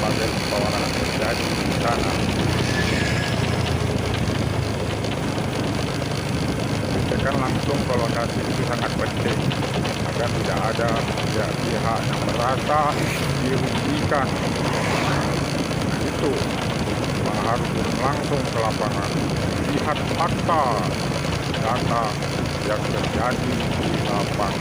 berbagai peperangan terjadi di sana. Mengecekkan langsung ke lokasi itu sangat penting agar tidak ada pihak yang merasa dirugikan. Nah, itu harus langsung ke lapangan, lihat fakta data yang terjadi di lapangan.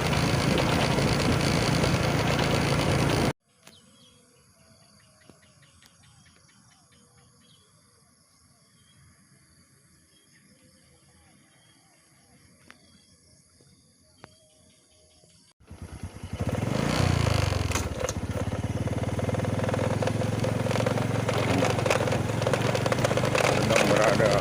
Sedang berada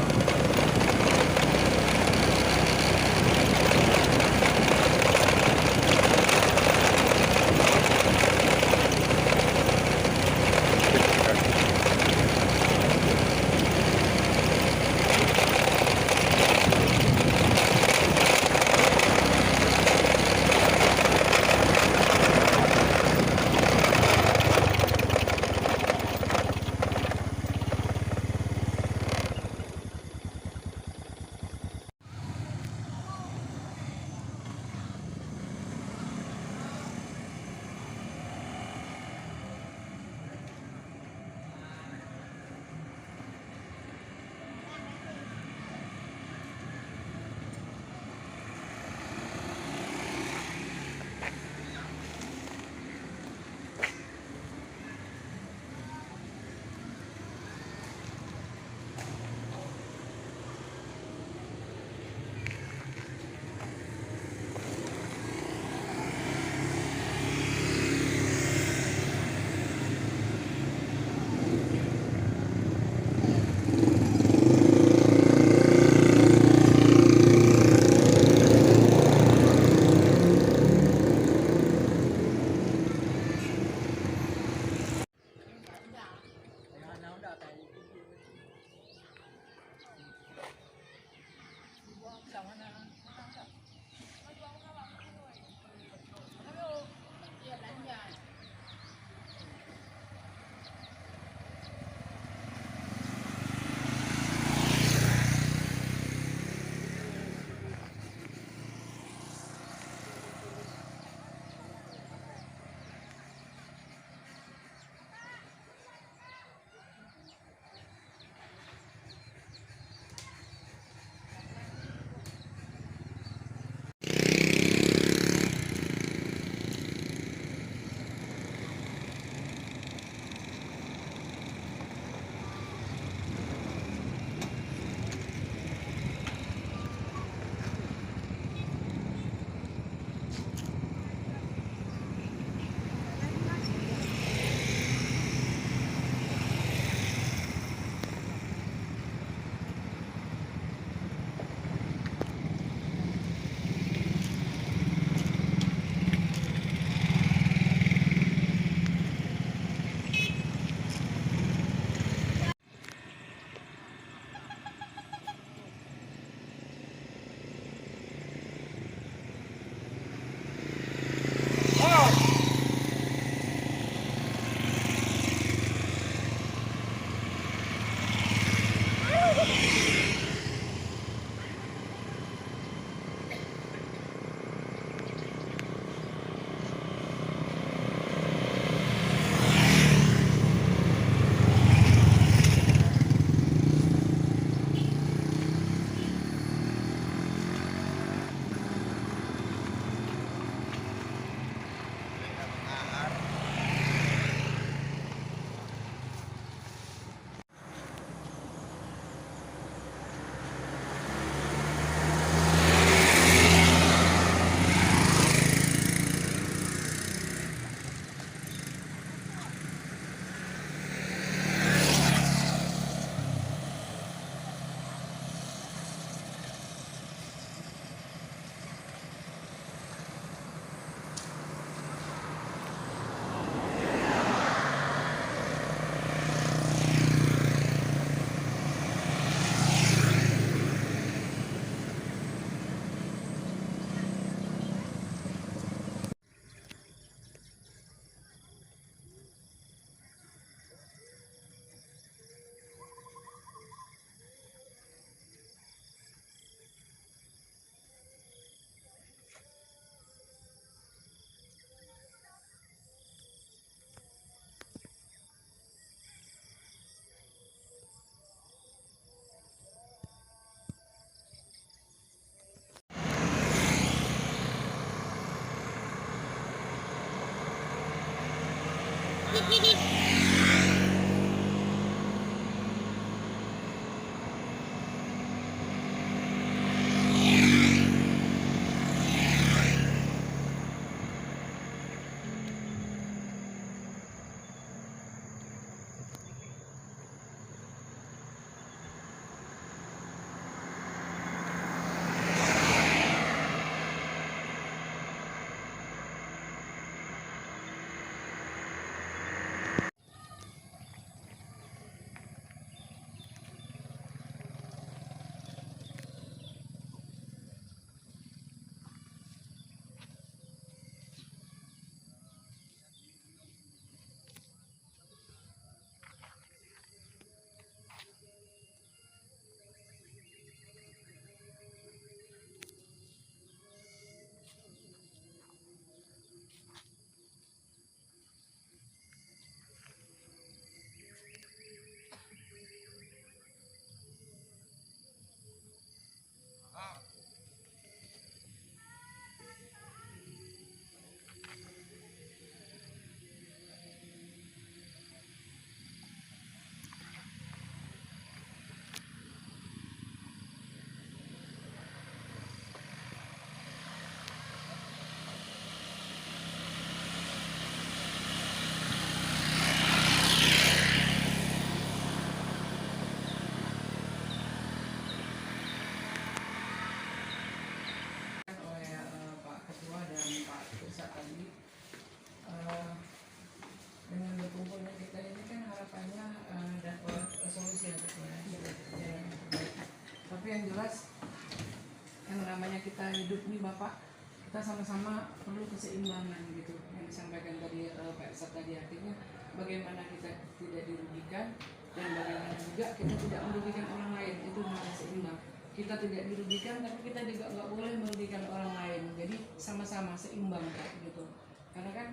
kita hidup nih Bapak, kita sama-sama perlu keseimbangan gitu yang disampaikan tadi Pak Irsad tadi, artinya bagaimana kita tidak dirugikan dan bagaimana juga kita tidak merugikan orang lain, itu harus seimbang. Kita tidak dirugikan tapi kita juga nggak boleh merugikan orang lain, jadi sama-sama seimbang Pak gitu. Karena kan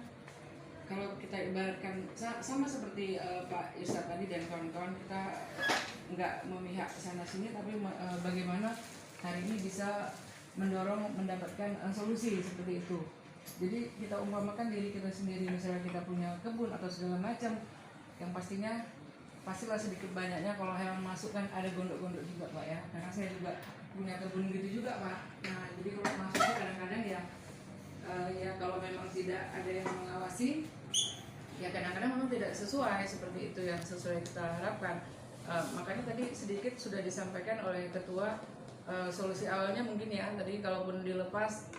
kalau kita ibaratkan sama seperti Pak Irsad tadi dan kawan-kawan, kita nggak memihak sana sini, tapi bagaimana hari ini bisa mendorong mendapatkan solusi seperti itu. Jadi kita umpamakan diri kita sendiri, misalnya kita punya kebun atau segala macam, yang pastilah sedikit banyaknya kalau hewan masuk kan ada gondok-gondok juga Pak ya, karena saya juga punya kebun gitu juga Pak. Nah jadi kalau masuknya kadang-kadang ya kalau memang tidak ada yang mengawasi, ya kadang-kadang memang tidak sesuai seperti itu yang sesuai kita harapkan. Makanya tadi sedikit sudah disampaikan oleh ketua, solusi awalnya mungkin ya tadi kalaupun dilepas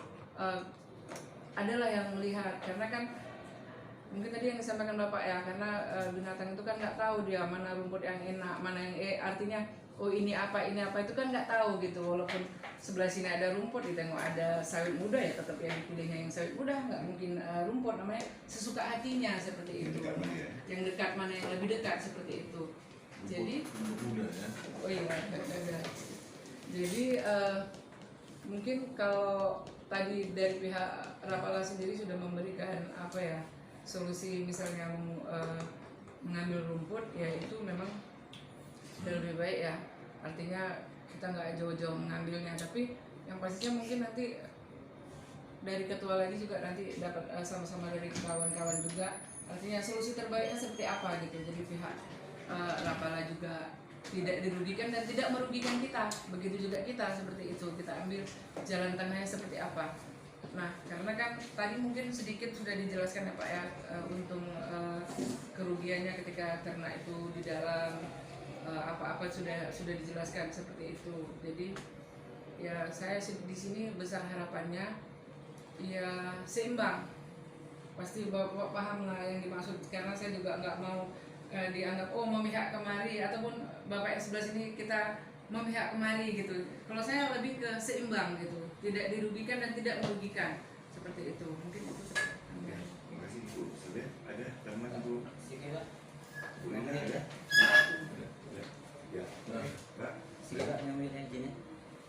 adalah yang melihat, karena kan mungkin tadi yang disampaikan Bapak ya, karena binatang itu kan nggak tahu dia mana rumput yang enak, mana yang artinya oh ini apa itu kan nggak tahu gitu. Walaupun sebelah sini ada rumput, ditengok ada sawit muda, ya tetap yang dipilihnya yang sawit muda, nggak mungkin rumput, namanya sesuka hatinya seperti itu. Yang dekat mana yang lebih dekat seperti itu. Jadi oh iya ada. Jadi mungkin kalau tadi dari pihak Rapala sendiri sudah memberikan apa ya solusi, misalnya mengambil rumput, ya itu memang sudah lebih baik ya. Artinya kita nggak jauh-jauh mengambilnya, tapi yang pastinya mungkin nanti dari ketua lagi juga nanti dapat sama-sama dari kawan-kawan juga, artinya solusi terbaiknya seperti apa gitu. Jadi pihak Rapala juga tidak dirugikan dan tidak merugikan kita, begitu juga kita seperti itu, kita ambil jalan tengahnya seperti apa. Nah karena kan tadi mungkin sedikit sudah dijelaskan ya Pak ya, untung kerugiannya ketika ternak itu di dalam apa-apa sudah dijelaskan seperti itu. Jadi ya saya di sini besar harapannya ya seimbang. Pasti Bapak paham lah yang dimaksud, karena saya juga nggak mau dianggap oh memihak kemari, ataupun Bapak yang sebelah sini kita memihak kemari gitu. Kalau saya lebih ke seimbang gitu, tidak dirugikan dan tidak merugikan seperti itu. Mungkin itu seperti. Terima kasih Bu. Sudah ada teman Bu. Boleh ada? Ya. Mbak. Silakan nyambil izin ya.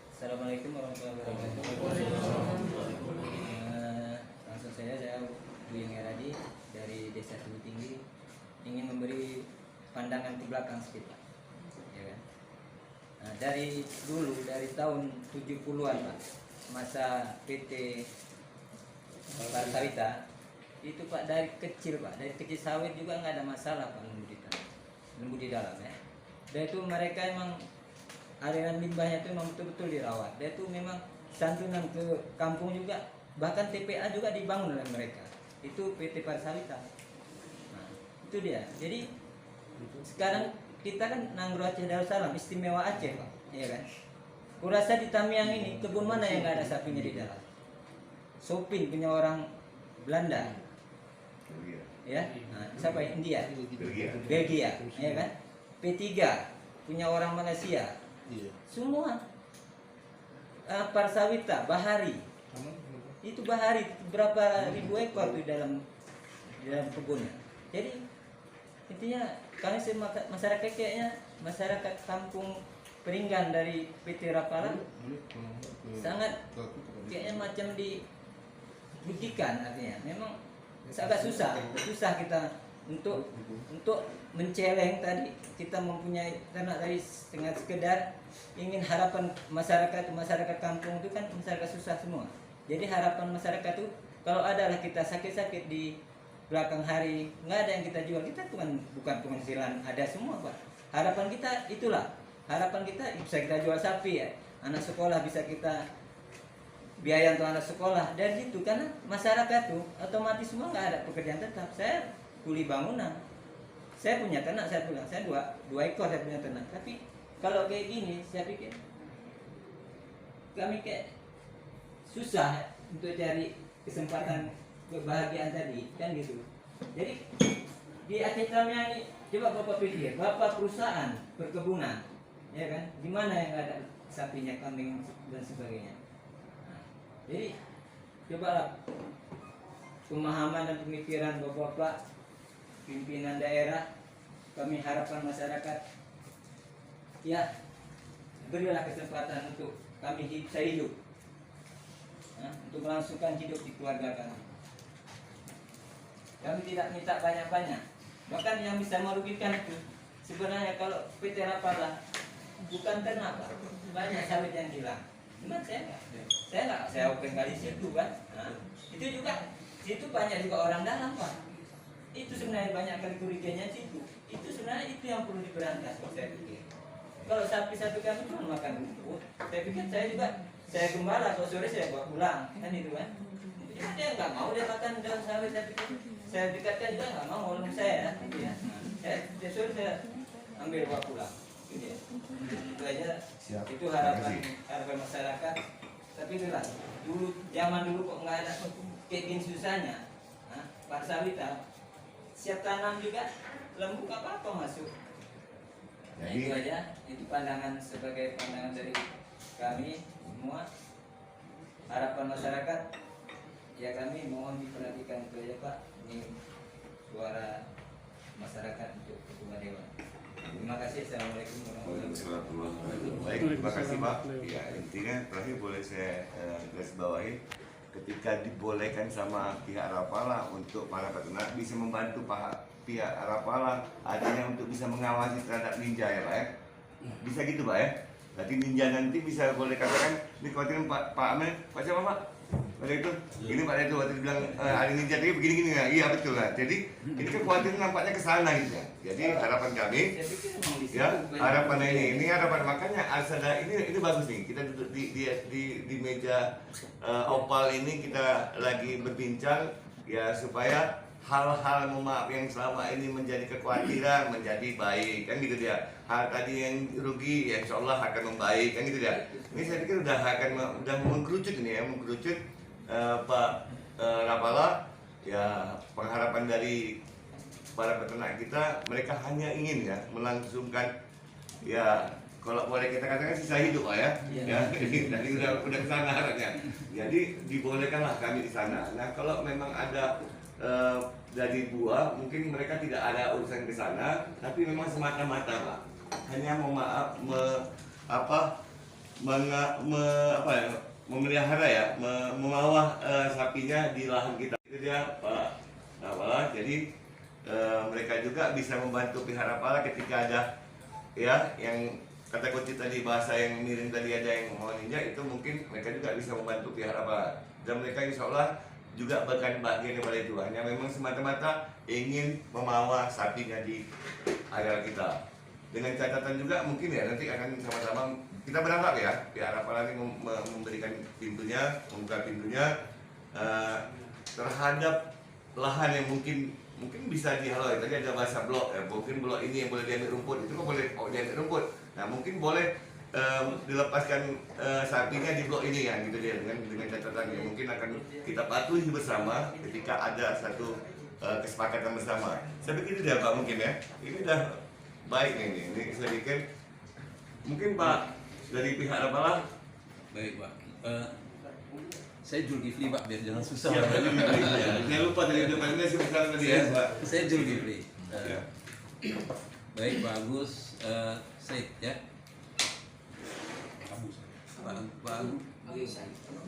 Assalamualaikum warahmatullahi wabarakatuh. Langsung saya Bu Yang Eradi dari Desa Tugu Tinggi ingin memberi pandangan ke belakang sedikit Pak. Ya kan? Nah, dari dulu dari tahun 70-an Pak, masa PT Parsalita itu Pak, dari kecil sawit juga nggak ada masalah Pak, lembu di dalam ya. Dan itu mereka emang aliran limbahnya itu memang betul-betul dirawat. Dia itu memang santunan ke kampung juga, bahkan TPA juga dibangun oleh mereka. Itu PT Parsalita. Nah, itu dia. Jadi sekarang kita kan Nanggro Aceh Darussalam, istimewa Aceh Pak, iya kan? Kurasa di Tamiang ini kebun mana yang nggak ada sapinya di dalam? Sopin punya orang Belanda, ya. Nah, siapa India? Belgia, ya kan? P3 punya orang Malaysia, semua. Parsalita, Bahari, itu Bahari berapa ribu ekor di dalam kebunnya. Jadi intinya kami masyarakat kayaknya masyarakat kampung Peringgan dari PT Rapala sangat kayaknya macam dirugikan, artinya memang agak susah kita untuk menceleng tadi. Kita mempunyai ternak tadi dengan sekedar ingin harapan masyarakat kampung itu kan masyarakat susah semua. Jadi harapan masyarakat itu kalau adalah kita sakit-sakit di belakang hari, nggak ada yang kita jual, kita bukan penghasilan ada semua Pak. Harapan kita itulah, harapan kita bisa kita jual sapi ya, anak sekolah bisa kita biaya untuk anak sekolah. Dan itu karena masyarakat tuh otomatis semua nggak ada pekerjaan tetap. Saya kuli bangunan, saya punya ternak, saya dua ekor saya punya ternak. Tapi kalau kayak gini saya pikir kami kayak susah untuk cari kesempatan kebahagiaan tadi kan gitu. Jadi di Aceh Tamiang ini coba Bapak pikir, Bapak perusahaan perkebunan, ya kan, di mana yang ada sapinya, kambing dan sebagainya. Nah, Jadi cobalah pemahaman dan pemikiran bapak-bapak pimpinan daerah, kami harapan masyarakat, ya berilah kesempatan untuk kami bisa hidup, untuk melangsungkan hidup di keluarga kami. Kami tidak minta banyak-banyak, bahkan yang bisa merugikan itu sebenarnya kalau PT Rapala bukan kenapa banyak sawit yang hilang. Cuman saya open kali situ kan, itu juga situ banyak juga orang dalam Pak. Itu sebenarnya banyak kali kerugiannya situ. Itu sebenarnya itu yang perlu diberantas saya pikir. Kalau sapi-sapi kami cuma makan rumput, saya pikir saya gembala, kalau sore saya bawa pulang, kan itu kan. Cuma dia nggak mau dia makan daun sawit, saya dekatkan juga nggak mau orang saya, gitu ya. Saya sore saya ambil bawa pulang. Itu aja. Siap. Itu harapan masyarakat. Tapi itulah dulu zaman dulu kok nggak ada kayak gini susahnya. Pak Sawita siap tanam juga lembu apa masuk. Nah, Jadi- itu aja. Itu pandangan sebagai pandangan dari kami semua. Harapan masyarakat ya kami mohon diperhatikan itu aja Pak. Ini suara masyarakat untuk ketua dewan. Terima kasih. Assalamualaikum warahmatullahi wabarakatuh. Baik, terima kasih Pak. Ya, intinya terakhir boleh saya garis bawahi, ketika dibolehkan sama pihak Rapala untuk para peternak bisa membantu pihak Rapala adanya untuk bisa mengawasi terhadap ninja ya Pak ya. Bisa gitu Pak ya. Berarti ninja nanti bisa boleh katakan ini kekhawatiran Pak Amel, Pak siapa Pak? Pada itu, ini Pak itu waktu bilang ada ninja tadi begini-gini ya. Iya betul lah. Jadi ini kekhawatiran nampaknya ke sana gitu ya. Jadi harapan kami Saya pikir memang di situ ya banyak- harapan ini harapan makanya Arsada ini bagus nih, kita duduk di meja opal ini kita lagi berbincang ya supaya hal-hal mohon maaf yang selama ini menjadi kekhawatiran menjadi baik kan gitu dia. Hal tadi yang rugi ya insya Allah akan membaik kan gitu dia. Ini saya pikir udah mengkerucut ini ya, mengkerucut Pak Rapala ya. Pengharapan dari para peternak kita, mereka hanya ingin ya melangsungkan ya kalau boleh kita katakan sisa hidup Pak ya. Iya. Ya dari udah kesana arahnya. Jadi dibolehkanlah kami di sana. Nah kalau memang ada dari buah, mungkin mereka tidak ada urusan ke sana, tapi memang semata-mata Pak hanya mau maaf memelihara ya, memawah sapinya di lahan kita. Itu dia Pak Rapala. Jadi mereka juga bisa membantu pihak Rapala ketika ada ya yang kata kunci tadi bahasa yang miring tadi ada yang mau ninja, itu mungkin mereka juga bisa membantu pihak Rapala. Dan mereka insya Allah juga bukan bagian daripada itu, hanya memang semata-mata ingin memawah sapinya di area kita. Dengan catatan juga mungkin ya nanti akan sama-sama kita berharap ya pihak Rapala ini memberikan pintunya, membuka pintunya terhadap lahan yang mungkin bisa dihalau. Tadi ada bahasa blok ya, mungkin blok ini yang boleh diambil rumput, itu kok boleh diambil rumput. Nah mungkin boleh dilepaskan sapinya di blok ini ya gitu dia, dengan catatan yang mungkin akan kita patuhi bersama ketika ada satu kesepakatan bersama. Saya pikir itu dia Pak mungkin ya. Ini udah baik nih ini saya pikir mungkin Pak dari pihak Rapala. Baik Pak, saya Zulkifli Pak biar jangan susah. Siap, jangan lupa dari depannya sih misalnya tadi ya Pak. Saya Zulkifli. Ya. Baik Pak Agus, Said ya. Pak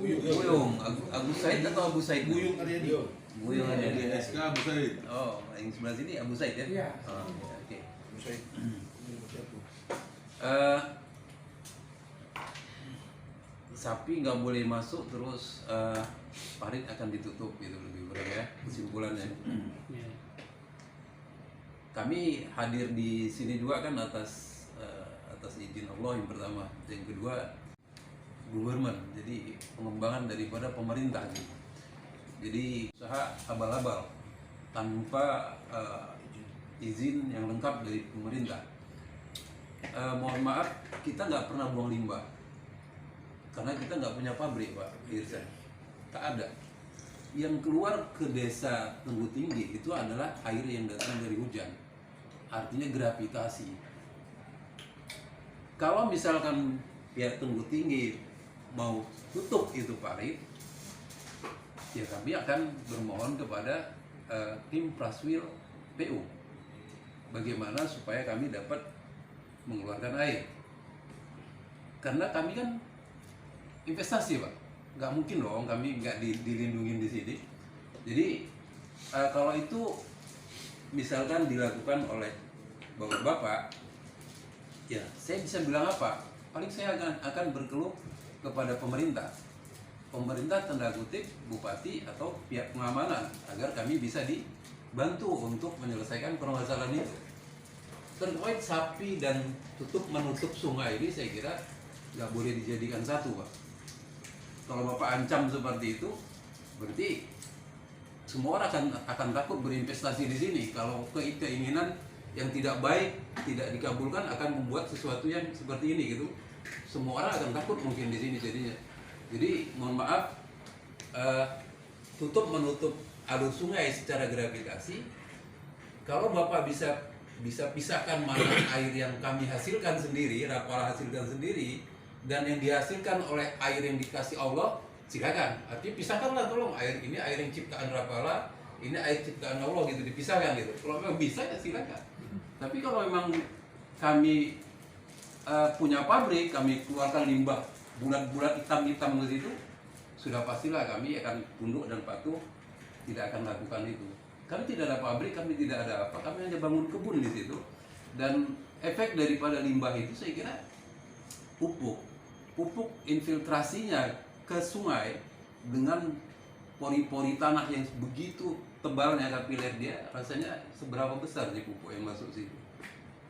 Buyung, Agus Said atau Abu Said? Buyung Aryadi. Buyung Aryadi. SK Abu Said. Oh, yang sebelah sini Abu Said ya? Iya. Oh, oke. Abu Said. Sapi nggak boleh masuk terus parit akan ditutup gitu lebih kurang ya kesimpulannya. Kami hadir di sini juga kan atas izin Allah yang pertama, yang kedua government, jadi pengembangan daripada pemerintah gitu. Jadi usaha abal-abal tanpa izin yang lengkap dari pemerintah. Mohon maaf, kita nggak pernah buang limbah karena kita nggak punya pabrik Pak Irsa, tak ada. Yang keluar ke desa Tunggu Tinggi itu adalah air yang datang dari hujan, artinya gravitasi. Kalau misalkan pihak Tunggu Tinggi mau tutup itu parit, ya kami akan bermohon kepada tim Praswil PU bagaimana supaya kami dapat mengeluarkan air, karena kami kan investasi Pak, nggak mungkin dong kami nggak dilindungin di sini. Jadi kalau itu misalkan dilakukan oleh bapak-bapak, ya saya bisa bilang apa? Paling saya akan berkeluh kepada pemerintah tanda kutip bupati atau pihak pengamanan agar kami bisa dibantu untuk menyelesaikan permasalahan itu. Terkait sapi dan menutup sungai ini saya kira nggak boleh dijadikan satu Pak. Kalau Bapak ancam seperti itu, berarti semua orang akan takut berinvestasi di sini. Kalau keinginan yang tidak baik tidak dikabulkan akan membuat sesuatu yang seperti ini gitu. Semua orang akan takut mungkin di sini jadinya. Jadi mohon maaf, menutup alur sungai secara gravitasi. Kalau Bapak bisa pisahkan mana air yang kami hasilkan sendiri, Rapala hasilkan sendiri, dan yang dihasilkan oleh air yang dikasih Allah, silakan. Artinya pisahkanlah tolong, air ini air yang ciptaan Rapala, ini air ciptaan Allah gitu, dipisahkan gitu. Kalau memang bisa ya silakan. Tapi kalau memang kami punya pabrik, kami keluarkan limbah bulat-bulat hitam-hitam ke situ, sudah pastilah kami akan tunduk dan patuh, tidak akan lakukan itu. Kami tidak ada pabrik, kami tidak ada apa, kami hanya bangun kebun di situ. Dan efek daripada limbah itu saya kira pupuk infiltrasinya ke sungai dengan pori-pori tanah yang begitu tebalnya kapiler dia, rasanya seberapa besar nih pupuk yang masuk situ.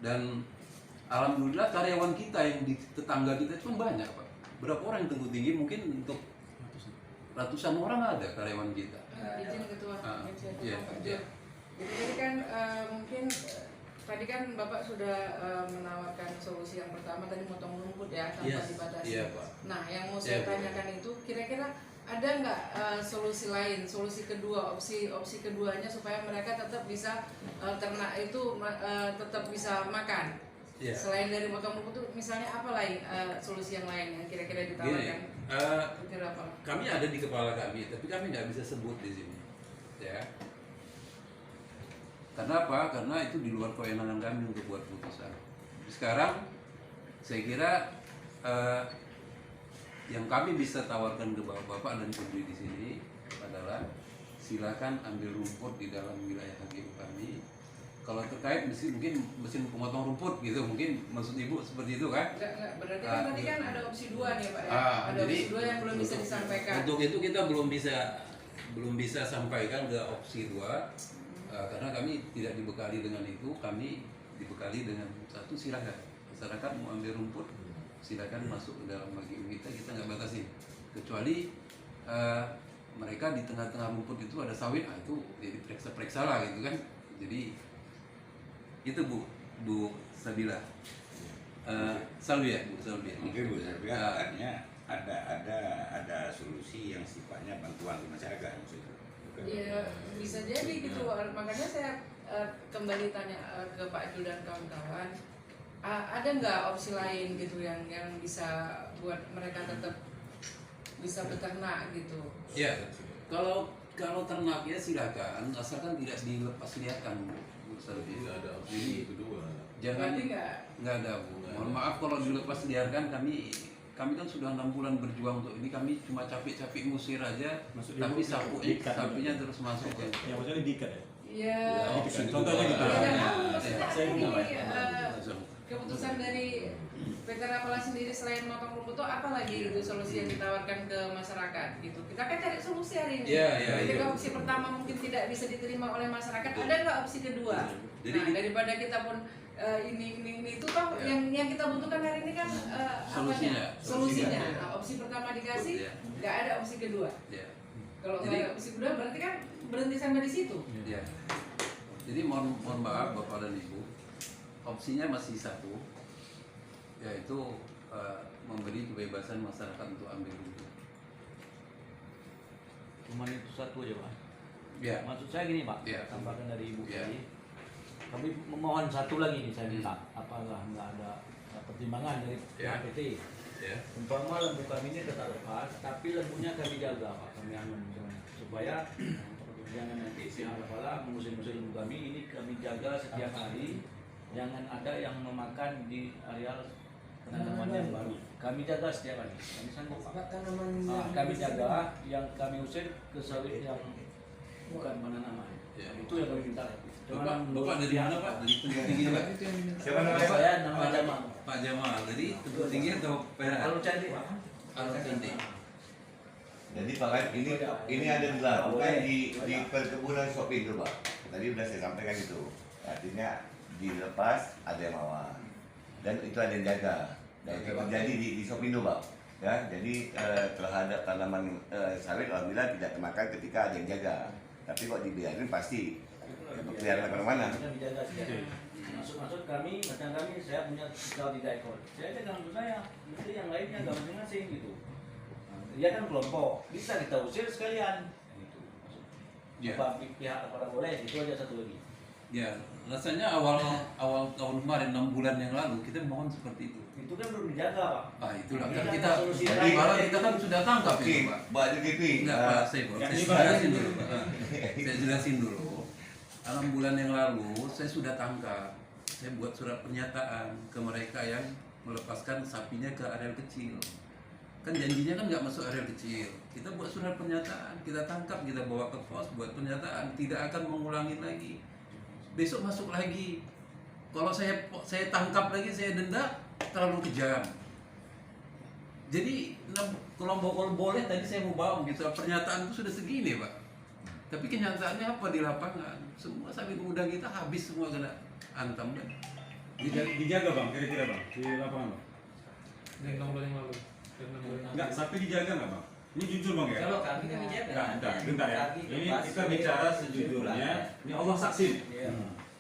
Dan alhamdulillah karyawan kita yang di tetangga kita itu banyak Pak. Berapa orang yang tinggi tinggi mungkin untuk ratusan orang ada karyawan kita. Izin ketua, iya, Pak iya. Jo. Jadi tadi kan mungkin tadi kan Bapak sudah menawarkan solusi yang pertama tadi motong rumput ya tanpa dibatasi. Iya, Pak. Nah yang mau saya tanyakan itu kira-kira ada nggak solusi lain, solusi kedua, opsi keduanya supaya mereka tetap bisa ternak itu tetap bisa makan. Iya. Selain dari motong rumput itu misalnya apa lain solusi yang lain yang kira-kira ditawarkan? Kira apa? Kami ada di kepala kami, tapi kami nggak bisa sebut di sini, ya. Karena apa? Karena itu di luar kewenangan kami untuk buat putusan. Sekarang saya kira yang kami bisa tawarkan ke bapak dan ibu di sini adalah silakan ambil rumput di dalam wilayah HGU kami. Kalau terkait mesin pemotong rumput gitu, mungkin maksud ibu seperti itu kan? Enggak. Berarti kan tadi kan ada opsi 2 nih Pak ya. Ada Jadi, opsi 2 yang belum bisa disampaikan. Untuk itu kita belum bisa sampaikan ke opsi 2 karena kami tidak dibekali dengan itu. Kami dibekali dengan satu, silakan masyarakat mau ambil rumput silakan masuk ke dalam HGU kita nggak batasi, kecuali mereka di tengah-tengah rumput itu ada sawit, itu jadi periksa lah gitu kan. Jadi itu Bu Sabila, Salvi ya Bu Salvi. Mungkin Bu Salvi katanya ada solusi yang sifatnya bantuan ke masyarakat maksudnya. Iya bisa jadi gitu. Makanya saya kembali tanya ke Pak Jul dan kawan-kawan, ada nggak opsi lain gitu yang bisa buat mereka tetap bisa beternak gitu? Ya, kalau ternaknya silakan, asalkan tidak dilepas liarkan Bu Salvi. Nggak ada opsi Jadi kedua. jangan, Berarti nggak ada Bu. Mohon maaf kalau dilepas liarkan, kami kan sudah 6 bulan berjuang untuk ini, kami cuma capek-capek ngusir aja, tapi sapinya terus masuk ya. Ya maksudnya diikat ya? Iya. Contohnya gitu. Saya ini keputusan dari PT Rapala sendiri selain motong rumput itu apa lagi gitu solusi yang ditawarkan ke masyarakat gitu. Kita kan cari solusi hari ini. Ketika opsi pertama mungkin tidak bisa diterima oleh masyarakat, ada nggak opsi kedua? Nah daripada kita pun ini itu toh yang kita butuhkan hari ini kan solusinya. Nah, opsi pertama dikasih, nggak ada opsi kedua. Kalau nggak ada opsi kedua berarti kan berhenti sampai di situ. Ya. Jadi mohon maaf Bapak dan Ibu, opsinya masih satu, yaitu memberi kebebasan masyarakat untuk ambil rumput. Cuma itu satu aja Pak. Ya. Maksud saya gini Pak, Ya. tambahkan dari Ibu Ya. tadi. Kami memohon satu lagi nih saya minta, apalah nggak ada pertimbangan dari Ya. PT. Ya. Umpama lembu kami ini tetap lepas, tapi lembunya kami jaga Pak, kami anu misalnya supaya jangan nanti pihak kepala musim-musim kami ini kami jaga setiap hari, jangan ada yang memakan di areal penanaman yang baru. Kami jaga setiap hari. Kami sanggup Pak. Kami jaga yang kami usir ke sawit yang bukan penanaman. Ya. Itu yang kami minta. Bapak dari mana Pak? Dari Tentu Tinggi Pak? Siapa namanya? Saya nama Jamal. Pak Jamal, dari Tentu Tinggi atau Perak? Kalau cantik Pak. Kalau cantik. Jadi Pak kan ini ada dilakukan di perkebunan Sopindo Pak. Tadi sudah saya sampaikan itu. Artinya dilepas ada yang mawar dan itu ada yang jaga. Dan itu terjadi di Sopindo Pak. Ya, jadi terhadap tanaman sawit alhamdulillah tidak termakan ketika ada yang jaga. Tapi kok dibiarin pasti berkeliaran kemana-mana. Kita dijaga setiap hari. Maksud kami, macam kami, saya punya kalau 3 ekor. Saya jaga untuk saya, mesti yang lainnya gak masing-masing gitu. Dia kan kelompok, bisa kita usir sekalian. Gitu. Ya. Apa pihak kepada boleh, itu aja satu lagi. Ya, rasanya awal tahun kemarin 6 bulan yang lalu kita mohon seperti itu. Itu kan belum dijaga Pak. Ah itulah Ini kan kan kita solusi malah lain. kita kan sudah tangkap Oke, itu Pak. Pak DPP. Enggak Pak, saya jelasin dulu Pak. Saya jelasin dulu. 6 bulan yang lalu saya sudah tangkap. Saya buat surat pernyataan ke mereka yang melepaskan sapinya ke areal kecil. Kan janjinya kan nggak masuk areal kecil. Kita buat surat pernyataan, kita tangkap, kita bawa ke pos, buat pernyataan, tidak akan mengulangi lagi. Besok masuk lagi. Kalau saya tangkap lagi, saya denda, terlalu kejam. Jadi kalau boleh tadi saya mau bawa gitu, pernyataan itu sudah segini Pak. Tapi kenyataannya apa di lapangan? Semua sapi muda kita habis semua kena antam kan. Dijaga bang, kira-kira bang di lapangan bang. Dari 6 bulan yang lalu. Enggak, sapi dijaga nggak bang? Ini jujur bang ya? Kalau kami kan dijaga. Bentar ya. Ini kita bicara sejujurnya. Ini Allah saksi. Iya.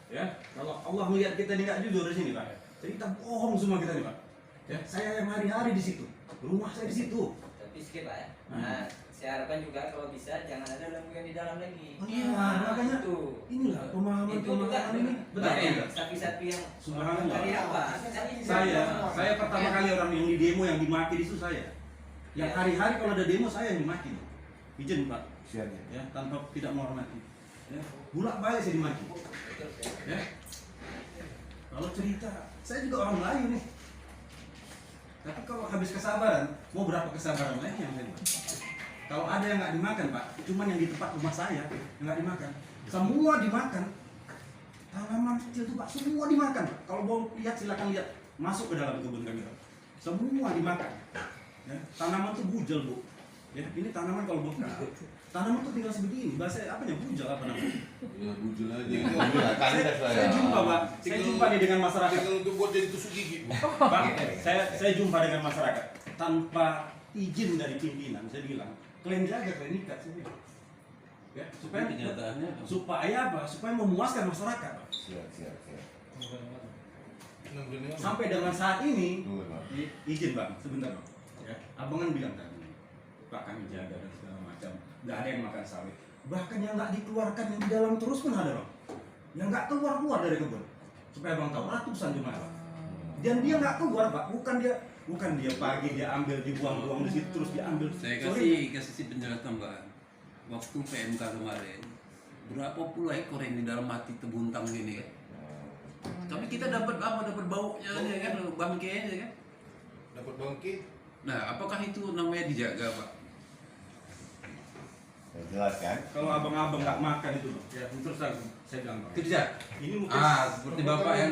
Ya, kalau Allah melihat kita ini nggak jujur di sini pak, jadi kita bohong semua kita nih pak. Ya, saya yang hari-hari di situ, rumah saya di situ. Tapi skip Pak ya. Nah, saya harapkan juga kalau bisa jangan ada lembu yang di dalam lagi. Oh iya, makanya itu. inilah Itu juga ini. Betul. banyak sapi-sapi yang Subhanallah. dari apa? Saya pertama kali orang yang di demo yang dimaki itu saya. Yang hari-hari kalau ada demo saya yang dimaki. Izin pak, ya tanpa tidak menghormati. Ya, bulak balik saya dimaki. Ya, kalau cerita, saya juga orang Melayu nih. Tapi kalau habis kesabaran, mau berapa kesabaran lagi yang saya buat? Kalau ada yang nggak dimakan pak, cuman yang di tempat rumah saya yang nggak dimakan, semua dimakan. Tanaman kecil tuh pak, semua dimakan. Pak. Kalau mau lihat silakan lihat, masuk ke dalam kebun kami pak. Semua dimakan. Ya, tanaman tuh bujel bu. Ya, ini tanaman kalau bukan. Tanaman tuh tinggal sebegini. Bahasa apa ya bujel apa namanya? Ya bujul aja. Saya jumpa pak, saya jumpa nih dengan masyarakat. untuk buat jadi tusuk gigi. Pak, saya jumpa dengan masyarakat tanpa izin dari pimpinan. Saya bilang, kalian jaga, kalian ikat. Saya bilang. Ya, supaya Kenyataannya supaya apa? Supaya memuaskan masyarakat. Pak. Siap. Sampai dengan saat ini, Tunggu, Pak. izin bang, sebentar bang. Ya, abangan bilang tadi, Pak kami jaga dan segala macam. Nggak ada yang makan sawit. Bahkan yang nggak dikeluarkan yang di dalam terus pun ada bang. Yang nggak keluar dari kebun. Supaya bang tahu ratusan jumlah pak. Dan dia nggak keluar pak, bukan dia pagi dia ambil dibuang-buang di situ terus diambil. Saya Sorry. kasih penjelasan Mbak. Waktu PMK kemarin, berapa puluh ekor yang di dalam mati tebuntang gini kan? Tapi kita dapat apa? Dapat baunya aja kan, bangke aja kan? Dapat bangkit. Nah, apakah itu namanya dijaga Pak? Jelas kan? Kalau abang-abang nggak makan itu bang, ya terus saya bilang bang. Kerja. Ini mungkin Seperti Bapak yang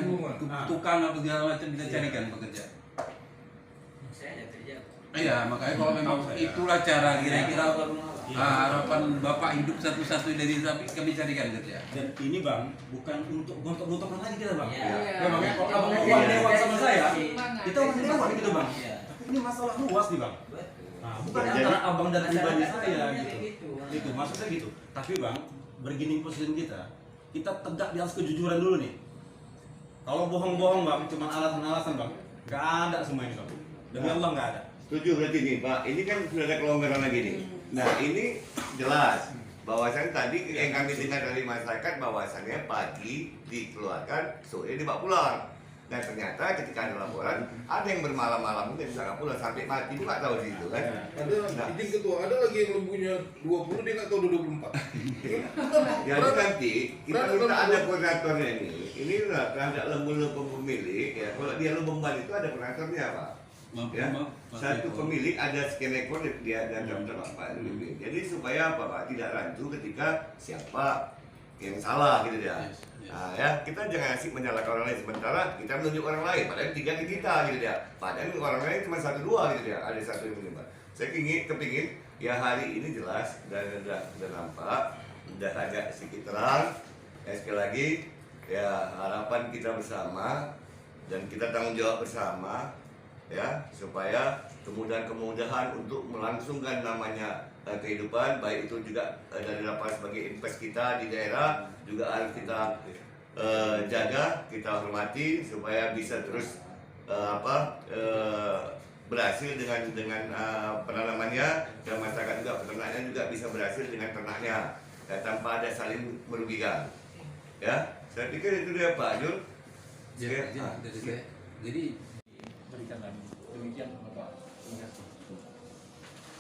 tukang apa segala macam kita carikan pekerja. Saya ada kerja. Iya, makanya kalau memang itulah cara kira-kira harapan Bapak hidup satu-satu dari sapi, kami carikan kerja. Dan ini bang, bukan untuk gontok-gontokan lagi kita bang. Iya. Ya bang, kalau abang mau Iya. dewan sama saya, Semangat. kita orang dewan gitu bang. Iya. Tapi ini masalah luas nih bang. Betul. Nah, bukan Jadi- antara abang dan pribadi Masyarakat saya umumnya gitu. kayak gitu. Itu maksudnya gitu. Tapi bang, bergening position kita tegak di atas kejujuran dulu nih. Kalau bohong-bohong bang, cuma alasan-alasan bang, nggak ada semua ini bang. Demi Allah nggak ada. Setuju berarti nih Pak, ini kan sudah ada kelonggaran lagi nih. Nah ini jelas bahwasan tadi yang kami dengar dari masyarakat bahwasannya pagi dikeluarkan, sore dibawa pulang. Dan ternyata ketika ada laporan, ada yang bermalam-malam mungkin sangat pula sampai mati itu nggak tahu di situ kan. Ada izin ketua, ada lagi yang lembunya 20 dia nggak tahu udah 24. Jadi nanti kita minta ada koordinatornya ini. Ini lah terhadap lembu-lembu pemilik ya. Kalau dia lembuan itu ada koordinatornya Pak. Ya, satu pemilik ada sekian ekor dia dan jam terlampau. Jadi supaya apa Pak? Tidak rancu ketika siapa yang salah gitu ya. Nah, ya kita jangan asik menyalahkan orang lain sementara kita menunjuk orang lain. Padahal 3 di kita gitu ya. Padahal orang lain cuma 1-2 gitu ya. Ada satu yang menimba. Saya kepingin ya hari ini jelas dan udah nampak, udah agak sedikit terang. Sekali lagi ya harapan kita bersama dan kita tanggung jawab bersama ya supaya kemudahan-kemudahan untuk melangsungkan namanya kehidupan baik itu juga dari lapas sebagai invest kita di daerah juga harus kita jaga, kita hormati supaya bisa terus berhasil dengan penanamannya dan masyarakat juga peternaknya juga bisa berhasil dengan ternaknya ya, tanpa ada saling merugikan. Ya, saya pikir itu dia Pak Jul. Ya, dari saya. Jadi Berikan kami. Demikian Bapak. Terima kasih.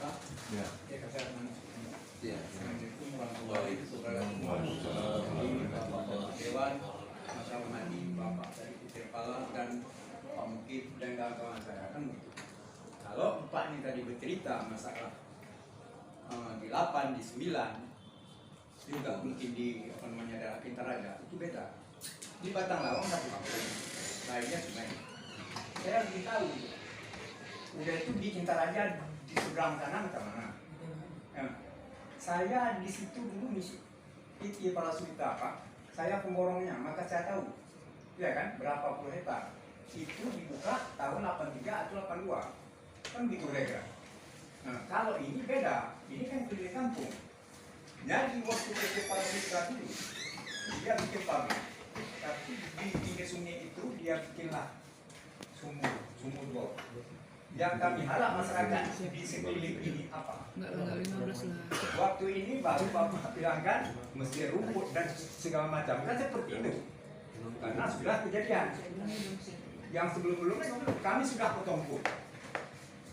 Pak, Ya. ya. Assalamualaikum warahmatullahi wabarakatuh. Bapak Dewan, Mas Rahmadi, Bapak dari Kepala dan Pak Mukib dan kawan-kawan saya kan begitu. Kalau Bapak ini tadi bercerita masalah di 8, di 9 juga mungkin di daerah Pintaraja itu beda. Di Batang Lawang satu kampung, lainnya sungai. Saya lebih tahu itu. Udah itu di Pintaraja di seberang kanan ke mana? Ya. Saya di situ dulu misi para suita Pak. Saya pemborongnya, maka saya tahu, ya kan, berapa puluh hektar. Itu dibuka tahun 83 atau 82, kan gitu kira-kira. Nah, kalau ini beda, ini kan di kampung. Jadi waktu PT para suita dulu, dia bikin pabrik, tapi di pinggir sungai itu dia bikinlah sumur bor. Yang kami harap masyarakat di sekeliling ini apa? Enggak 15 lah. Waktu ini baru Bapak bilangkan mesti rumput dan segala macam kan seperti itu. Karena sudah kejadian. Yang sebelum-sebelumnya kami sudah potong rumput.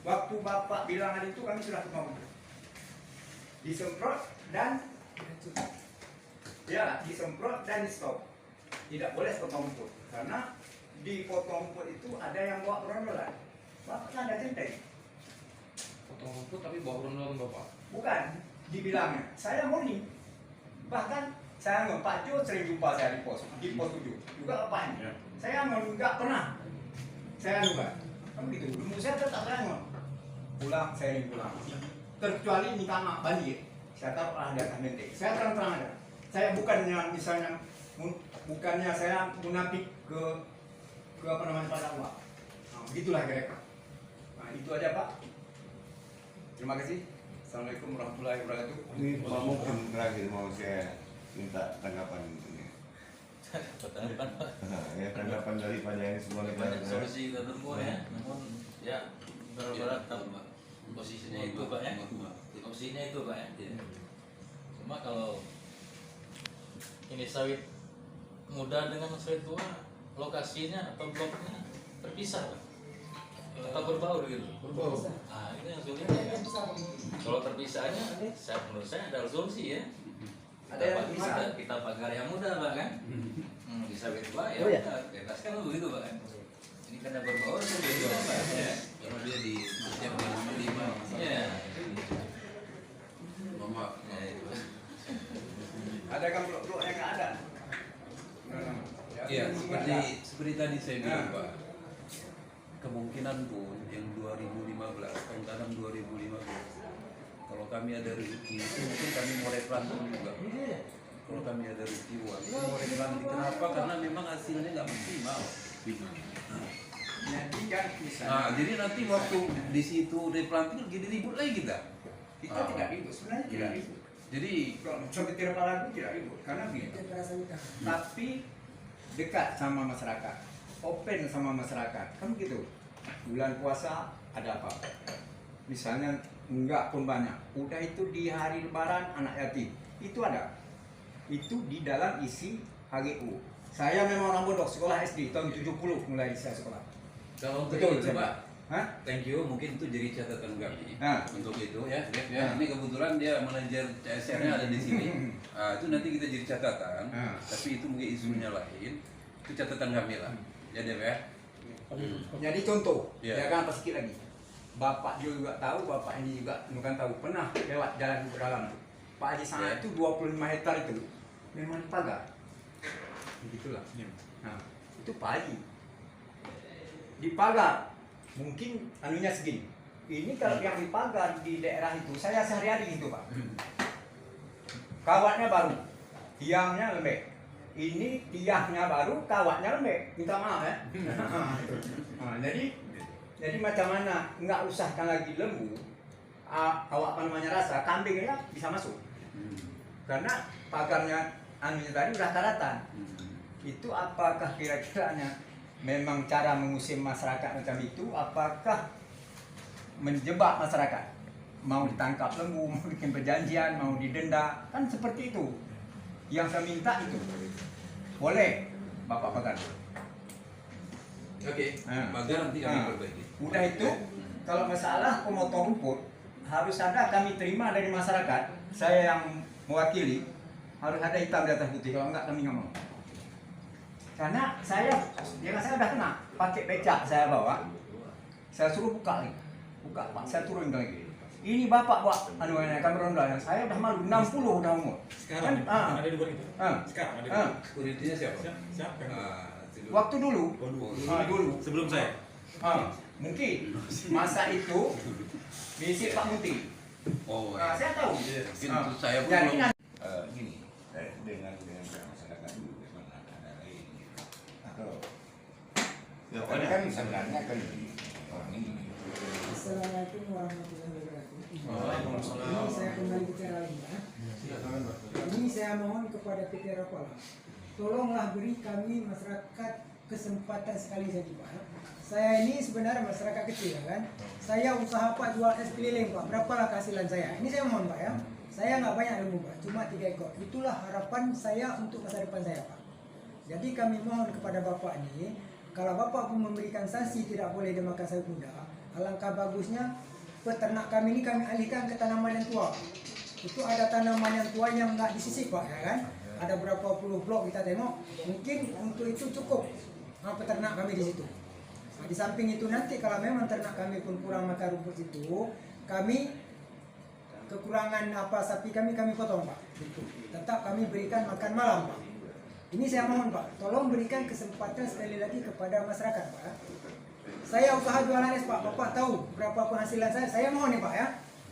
Waktu Bapak bilang itu kami sudah potong rumput. Disemprot dan ya disemprot dan di stop. Tidak boleh potong rumput karena di potong rumput itu ada yang bawa rondolan. Bapak kan ada centeng. Potong rumput tapi bawa rondolan Bapak. Bukan, dibilangnya. Saya murni. Bahkan saya Pak Jo sering jumpa saya di pos 7 juga apa ini? Saya nggak pernah. Saya juga. Kan begitu. Dulu saya tetap saya pulang, saya ingin pulang. Terkecuali minta maaf banjir. Saya taruh di atas menteng. Saya terang-terang ada. Saya bukannya misalnya bukannya saya munafik ke apa namanya pada Allah. Nah, begitulah kira-kira. Nah, itu aja Pak. Terima kasih. Assalamualaikum warahmatullahi wabarakatuh. Ini Pak mungkin terakhir mau saya minta tanggapan ini. Ya, tanggapan daripada ini semua Banyak negara. solusi kita tempuh ya, namun ya berat-berat posisinya itu Pak ya, posisinya itu Pak ya. Cuma kalau ini sawit muda dengan sawit tua, lokasinya atau bloknya terpisah Pak, atau berbaur gitu. Berbau. Nah itu yang sulit. Kalau terpisahnya, menurut saya ada solusi ya. Ada yang bisa kita pagar yang muda Pak kan. Di sawit tua ya udah bebaskan begitu Pak kan. Ini karena berbaur itu beda Pak ya. Karena dia di setiap bulan 5 Ya. Maaf. Ada kan blok-blok yang nggak ada. Iya, seperti tadi saya bilang Pak. Kemungkinan pun yang 2015, tahun tanam 2015, kalau kami ada rezeki, itu mungkin kami mau replanting juga. Kalau kami ada rezeki uang, itu mau replanting. Kenapa? Karena memang hasilnya nggak maksimal. Jadi kan misalnya Nah, jadi nanti waktu di situ replanting jadi ribut lagi kita. kita tidak ribut, sebenarnya tidak ribut. Jadi Kalau sampai tidak pala itu tidak ribut karena begitu. Tapi dekat sama masyarakat, open sama masyarakat, kan begitu. Bulan puasa ada apa? Misalnya enggak pun banyak. Udah itu di hari Lebaran anak yatim itu ada. Itu di dalam isi HGU. Saya memang orang bodoh, sekolah SD tahun 70 mulai saya sekolah. Kalau untuk Betul, itu saya. Pak, Hah? thank you. Mungkin itu jadi catatan kami Nah. untuk itu ya. Dev, ya. Nah. Ini kebetulan dia manajer CSR-nya ada di sini. Itu nanti kita jadi catatan. Nah. Tapi itu mungkin isunya lain. Itu catatan kami lah. Ya Dev ya. Jadi contoh, Iya. ya kan sedikit lagi. Bapak juga tahu, bapak ini juga bukan tahu, pernah lewat jalan ke dalam. Pak di sana Iya. itu 25 hektar itu memang pagar. Begitulah. Nah, itu pagi. Dipagar. Mungkin anunya segini. Ini kalau yang dipagar di daerah itu, saya sehari-hari gitu, Pak. Kawatnya baru, tiangnya lembek. Ini tiangnya baru, kawatnya lembek. Minta maaf ya. Nah, jadi macam mana? Nggak usahkan lagi lembu. Awak apa namanya rasa, kambing ya bisa masuk. Karena pagarnya anunya tadi udah karatan. Itu apakah kira-kiranya memang cara mengusir masyarakat macam itu? Apakah menjebak masyarakat? Mau ditangkap lembu, mau bikin perjanjian, mau didenda, kan seperti itu. Yang saya minta itu boleh Bapak pagar. Oke. Pagar nanti kami perbaiki. Udah itu, kalau masalah pemotong rumput harus ada kami terima dari masyarakat. Saya yang mewakili harus ada hitam di atas putih. Kalau enggak kami nggak mau. Karena saya udah kena pakai becak saya bawa. Saya suruh buka nih, buka Pak. Saya turun lagi. Ini Bapak buat kamera ronda yang saya udah malu 60 udah umur. Sekarang Kan, ada di bawah itu. Sekarang ada di bawah. Security-nya siapa? Siapa? Waktu dulu. Dulu. Sebelum saya. Mungkin masa itu diisi Pak Muti. Oh, Saya tahu. Mungkin untuk saya pun Jadi belum. Gini, dengan pihak masyarakat dulu memang ada lain gitu. Atau ini kan sebenarnya kan orang ini. Assalamualaikum warahmatullahi wabarakatuh. Ini saya kembali bicara lagi ya. Ini saya mohon kepada PT Rapala, tolonglah beri kami masyarakat kesempatan sekali saja Pak. Saya ini sebenarnya masyarakat kecil kan. Saya usaha Pak jual es keliling Pak. Berapalah kehasilan saya? Ini saya mohon Pak ya. Saya nggak banyak lembu Pak, cuma 3 ekor. Itulah harapan saya untuk masa depan saya Pak. Jadi kami mohon kepada Bapak ini, kalau Bapak pun memberikan sanksi tidak boleh dimakan sayur kuda, alangkah bagusnya peternak kami ini kami alihkan ke tanaman yang tua. Itu ada tanaman yang tua yang nggak disisik Pak ya kan. Ada berapa puluh blok kita tengok, mungkin untuk itu cukup peternak kami di situ. Nah, di samping itu nanti kalau memang ternak kami pun kurang makan rumput itu, kami kekurangan sapi kami potong Pak. Tetap kami berikan makan malam Pak. Ini saya mohon Pak, tolong berikan kesempatan sekali lagi kepada masyarakat Pak. Saya usaha jualan es Pak, Bapak tahu berapa penghasilan saya mohon nih Pak ya.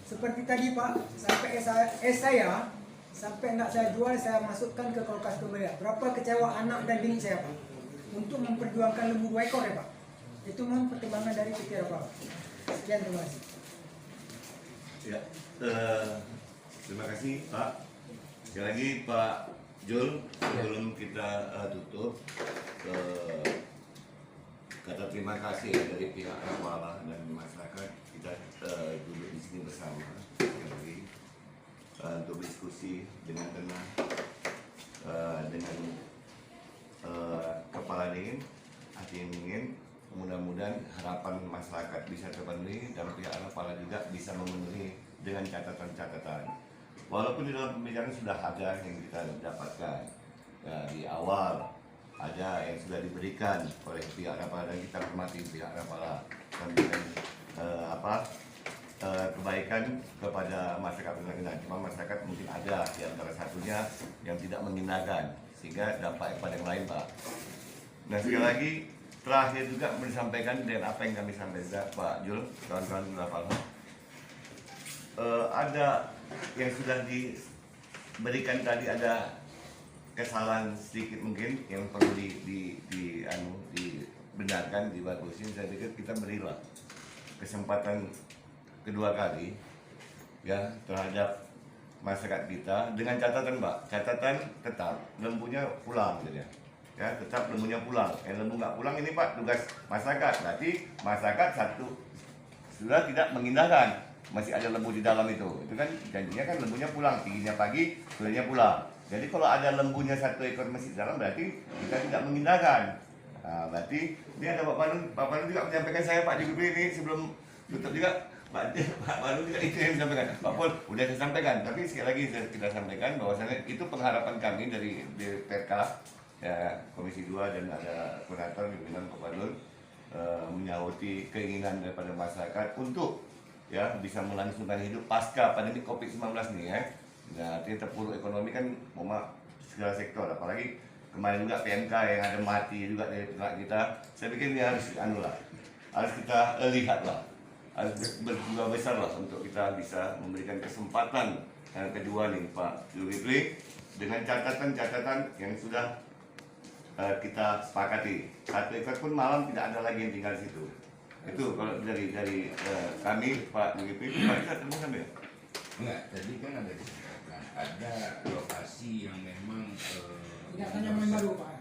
Seperti tadi Pak, sampai es saya sampai nggak saya jual, saya masukkan ke kulkas pembelian. Berapa kecewa anak dan bini saya Pak untuk memperjuangkan lembu 2 ekor ya Pak. Itu mohon pertimbangan dari PT Rapala. Sekian, terima kasih. Ya, terima kasih Pak. Sekali lagi Pak Jul, sebelum kita tutup, kata terima kasih dari pihak Rapala dan masyarakat. Kita duduk di sini bersama sekali lagi untuk diskusi dengan tenang, dengan kepala dingin, hati yang dingin. Mudah-mudahan harapan masyarakat bisa terpenuhi dan pihak Rapala juga bisa memenuhi dengan catatan-catatan. Walaupun di dalam pembicaraan sudah ada yang kita dapatkan di awal, ada yang sudah diberikan oleh pihak Rapala dan kita hormati pihak Rapala memberikan kebaikan kepada masyarakat pengguna. Cuma masyarakat mungkin ada di antara satunya yang tidak menggunakan sehingga dampaknya kepada yang lain Pak. Nah sekali lagi terakhir juga disampaikan dengan apa yang kami sampaikan Pak Jul, kawan-kawan Rapala. Ada yang sudah diberikan tadi, ada kesalahan sedikit mungkin yang perlu dibenarkan, dibagusin. Saya pikir kita berilah kesempatan kedua kali ya terhadap masyarakat kita dengan catatan Mbak, catatan tetap lembunya pulang gitu ya, tetap lembunya pulang. Lembu nggak pulang ini Pak tugas masyarakat, berarti masyarakat satu sudah tidak mengindahkan, masih ada lembu di dalam itu kan janjinya kan lembunya pulang, tingginya pagi, sorenya pulang. Jadi kalau ada lembunya 1 ekor masih dalam berarti kita tidak mengindahkan. Nah, berarti ini ada Pak Panu juga menyampaikan saya Pak Jumri ini sebelum tutup juga Pak Panu juga itu yang disampaikan. Pak Pol udah saya sampaikan, tapi sekali lagi kita sampaikan bahwasanya itu pengharapan kami dari PK ya, Komisi 2 dan ada koordinator pimpinan Pak Padun menyauti keinginan daripada masyarakat untuk ya bisa melangsungkan hidup pasca pandemi Covid-19 nih ya. Nah, artinya terpuruk ekonomi kan segala sektor, apalagi kemarin juga PMK yang ada mati juga dari pihak kita. Saya pikir ini harus harus kita lihat lah, harus berjiwa besar lah untuk kita bisa memberikan kesempatan yang kedua nih Pak Zulkifli dengan catatan-catatan yang sudah kita sepakati. 1 ekor pun malam tidak ada lagi yang tinggal di situ. Itu kalau dari kami Pak Zulkifli, Pak bisa ketemu sampai? Enggak, tadi kan ada lokasi yang memang Tidak hanya main baru Pak.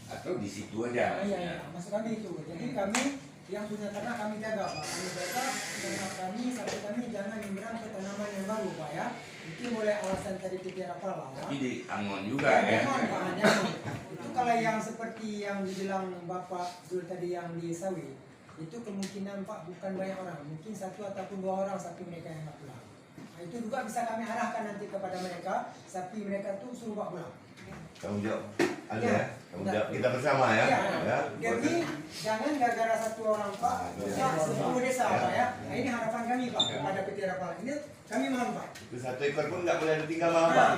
atau di situ aja. Iya, maksud kami itu. Jadi kami yang punya tanah kami jaga Pak. Kami jaga tanah kami sampai kami jangan menyeberang ke tanaman yang baru Pak ya. Itu mulai alasan tadi pikir apa lah. Tapi di Angon juga Ya, ya. memang, Pak, jangan. Itu kalau yang seperti yang dibilang Bapak Zul tadi yang di Sawi, itu kemungkinan Pak bukan banyak orang, mungkin 1 ataupun 2 orang sapi mereka yang nggak pulang. Nah, itu juga bisa kami arahkan nanti kepada mereka, sapi mereka tuh suruh Pak pulang. Tanggung jawab ada Ya, ya, tanggung jawab kita bersama ya. Ya. Jadi jangan gara-gara 1 orang Pak, ya, 10 desa Pak ya. Nah, ini harapan kami Pak kepada PT Rapala. Ini kami mohon Pak. Itu 1 ekor pun nggak boleh ditinggal malam Pak.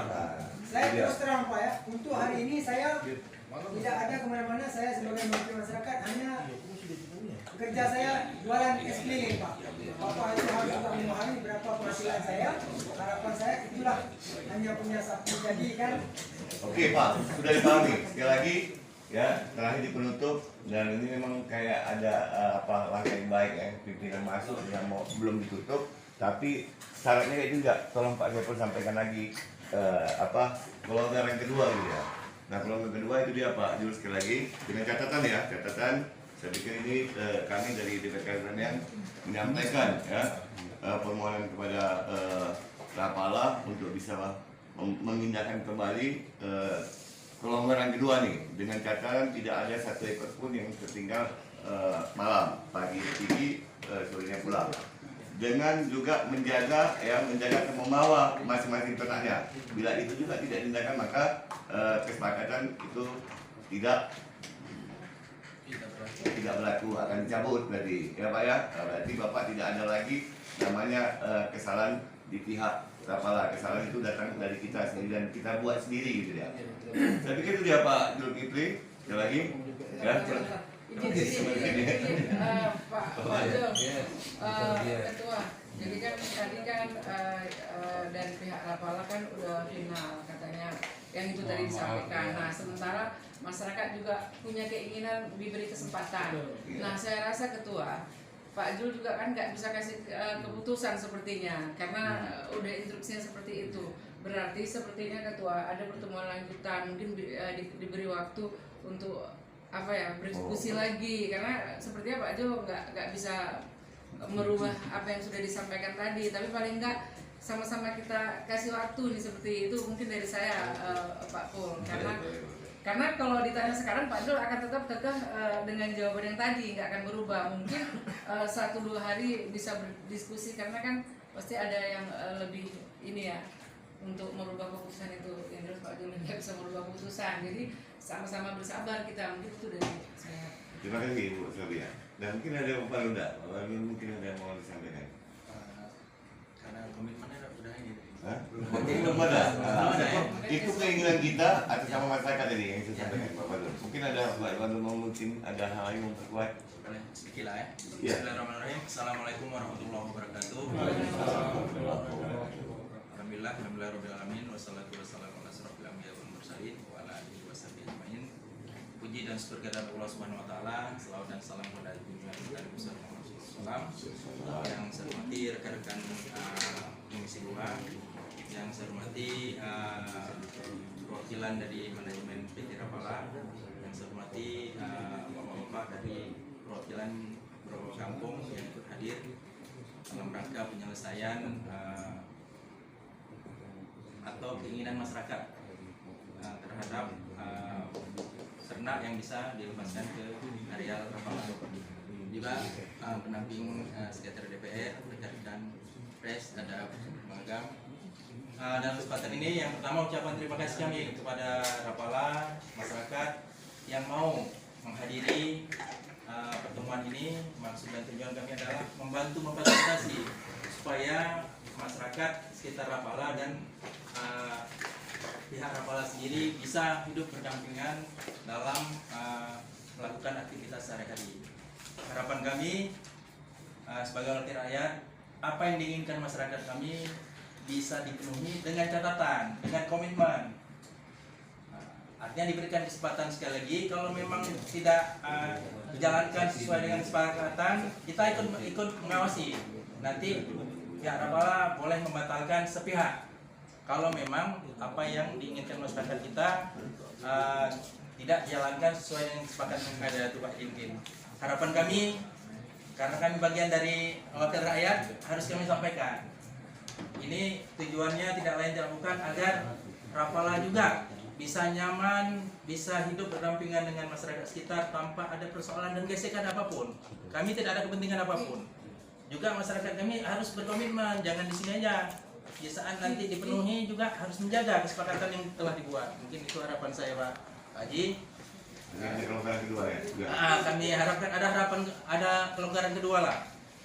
Saya terus terang Pak ya, untuk hari ini saya tidak ada kemana-mana. Saya sebagai menteri masyarakat hanya kerja saya jualan es keliling Pak. Bapak itu harus juga memahami berapa penghasilan saya. Harapan saya itulah hanya punya sapi jadi kan. Oke Pak, sudah dipahami. Sekali lagi ya terakhir di penutup dan ini memang kayak ada langkah yang baik ya, pimpinan masuk yang belum ditutup. Tapi syaratnya kayak itu enggak. Tolong Pak Saiful sampaikan lagi golongan yang kedua gitu ya. Nah golongan kedua itu dia Pak Jul sekali lagi dengan catatan ya, catatan. Saya pikir ini kami dari DPRK yang menyampaikan ya permohonan kepada Rapala untuk bisa memindahkan kembali golongan kedua nih dengan catatan tidak ada 1 ekor pun yang tertinggal malam, pagi sorenya pulang. Dengan juga menjaga atau membawa masing-masing ternaknya. Bila itu juga tidak tindakan maka kesepakatan itu tidak berlaku, akan dicabut berarti ya Pak ya. Berarti Bapak tidak ada lagi namanya kesalahan di pihak Rapala. Kesalahan itu datang dari kita sendiri dan kita buat sendiri gitu ya. Saya pikir itu dia Pak Zulkifli. Sekali lagi ya. Pak Jul, Ketua. Jadi kan tadi kan dari pihak Rapala kan udah final katanya yang itu tadi disampaikan. Nah sementara masyarakat juga punya keinginan diberi kesempatan. Nah saya rasa Ketua Pak Jul juga kan nggak bisa kasih keputusan sepertinya karena udah instruksinya seperti itu. Berarti sepertinya Ketua ada pertemuan lanjutan mungkin diberi waktu untuk berdiskusi lagi karena sepertinya Pak Jul nggak bisa merubah apa yang sudah disampaikan tadi, tapi paling enggak sama-sama kita kasih waktu nih seperti itu mungkin dari saya Pak Pul karena kalau ditanya sekarang Pak Jul akan tetap dengan jawaban yang tadi nggak akan berubah, mungkin 1-2 hari bisa berdiskusi karena kan pasti ada yang lebih ini ya untuk merubah keputusan itu yang jelas Pak Jul nggak bisa merubah keputusan, jadi sama-sama bersabar kita, mungkin itu dari saya. Terima kasih Bu Sylvia. Dan mungkin ada Pak Lunda, mungkin ada yang mau disampaikan. Karena komitmennya udah ini. Belum ada. Itu keinginan kita atas nama masyarakat ini yang saya sampaikan Pak Lunda. Mungkin ada Pak Lunda mungkin ada hal yang memperkuat. Sedikit lah ya. Ya. Bismillahirrahmanirrahim. Assalamualaikum warahmatullahi wabarakatuh. Alhamdulillahirrahmanirrahim. Wassalatu wassalamu ala asyrofil anbiya'i wal mursalin wa ala alihi washabihi ajmain. Puji dan syukur kehadirat Allah Subhanahu wa taala, selawat dan salam kepada junjungan kita Nabi Muhammad SAW. Yang saya hormati rekan-rekan Komisi 2, yang saya hormati perwakilan dari manajemen PT Rapala, yang saya hormati bapak-bapak dari perwakilan beberapa kampung yang ikut hadir dalam rangka penyelesaian atau keinginan masyarakat terhadap ternak yang bisa dilepaskan ke areal Rapala. Juga pendamping sekretariat DPR, rekan-rekan pres, ada magang. Dalam kesempatan ini yang pertama ucapan terima kasih kami kepada Rapala, masyarakat yang mau menghadiri pertemuan ini. Maksud dan tujuan kami adalah membantu memfasilitasi supaya masyarakat sekitar Rapala dan pihak Rapala sendiri bisa hidup berdampingan dalam melakukan aktivitas sehari-hari. Harapan kami sebagai wakil rakyat, apa yang diinginkan masyarakat kami bisa dipenuhi dengan catatan, dengan komitmen. Artinya diberikan kesempatan sekali lagi, kalau memang tidak dijalankan sesuai dengan kesepakatan, kita ikut mengawasi. Nanti pihak Rapala boleh membatalkan sepihak. Kalau memang apa yang diinginkan masyarakat kita tidak dijalankan sesuai dengan kesepakatan yang ada, Pak Jinkin. Harapan kami, karena kami bagian dari wakil rakyat, harus kami sampaikan. Ini tujuannya tidak lain tidak bukan agar Rapala juga bisa nyaman, bisa hidup berdampingan dengan masyarakat sekitar tanpa ada persoalan dan gesekan apapun. Kami tidak ada kepentingan apapun. Juga masyarakat kami harus berkomitmen, jangan di sini aja. Di saat nanti dipenuhi juga harus menjaga kesepakatan yang telah dibuat. Mungkin itu harapan saya, Pak Haji. Kelonggaran kedua ya. Kami harapkan ada kelonggaran kedua lah.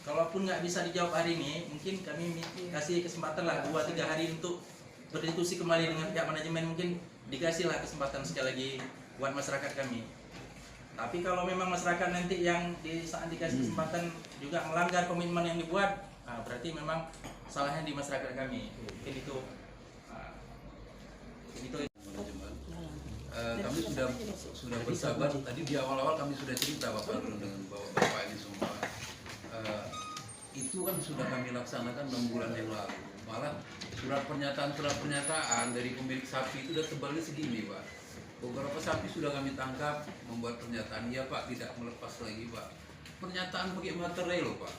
Kalaupun nggak bisa dijawab hari ini, mungkin kami kasih kesempatan lah 2-3 hari untuk berdiskusi kembali dengan pihak manajemen, mungkin dikasihlah kesempatan sekali lagi buat masyarakat kami. Tapi kalau memang masyarakat nanti yang di saat dikasih kesempatan juga melanggar komitmen yang dibuat, berarti memang salahnya di masyarakat kami. Mungkin itu. Kami sudah bersabar. Tadi di awal-awal kami sudah cerita Bapak dengan Bapak ini semua. Itu kan sudah kami laksanakan 6 bulan yang lalu. Malah surat pernyataan dari pemilik sapi itu sudah tebalnya segini, Pak. Beberapa sapi sudah kami tangkap, membuat pernyataan, ya Pak, tidak melepas lagi, Pak. Pernyataan pakai materai loh, Pak.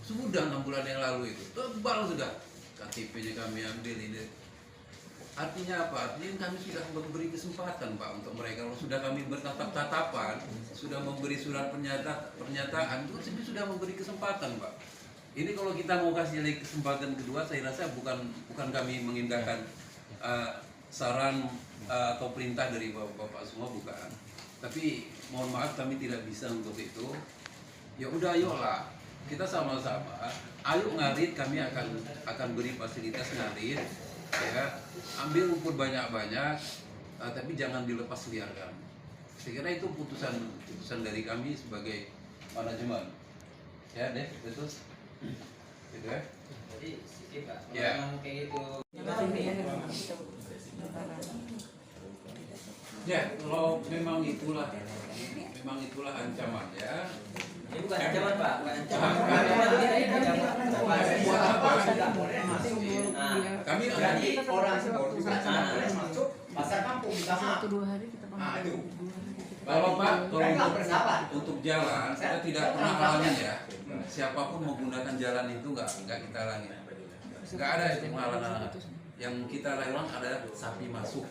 Sudah 6 bulan yang lalu itu, tebal sudah. KTP-nya kami ambil ini. Artinya apa? Artinya kami sudah memberi kesempatan, Pak, untuk mereka. Kalau sudah kami bertatap-tatapan, sudah memberi surat pernyataan, itu sudah memberi kesempatan, Pak. Ini kalau kita mau kasih lagi kesempatan kedua, saya rasa bukan kami mengindahkan saran atau perintah dari Bapak semua, bukan. Tapi mohon maaf kami tidak bisa untuk itu. Ya udah, ayolah kita sama-sama. Ayo ngarit, kami akan beri fasilitas ngarit. Ya, ambil rumput banyak-banyak, tapi jangan dilepas liarkan. Saya kira itu putusan dari kami sebagai manajemen. Ya, deh, betul. Gitu ya. Jadi sih Pak, Ya. memang kayak gitu. Ya, kalau memang itulah ancaman ya. Ini bukan ancaman Pak, bukan ancaman. Kami Jadi orang supporter boleh masuk pasar kampung di sana. 1-2 hari kita panggil. kalau Pak, Mereka kalau bersahabat. untuk jalan kita tidak pernah halangin ya. Siapapun menggunakan jalan itu nggak kita halangin. Nggak ada itu penghalangan. Yang kita larang adalah sapi masuk.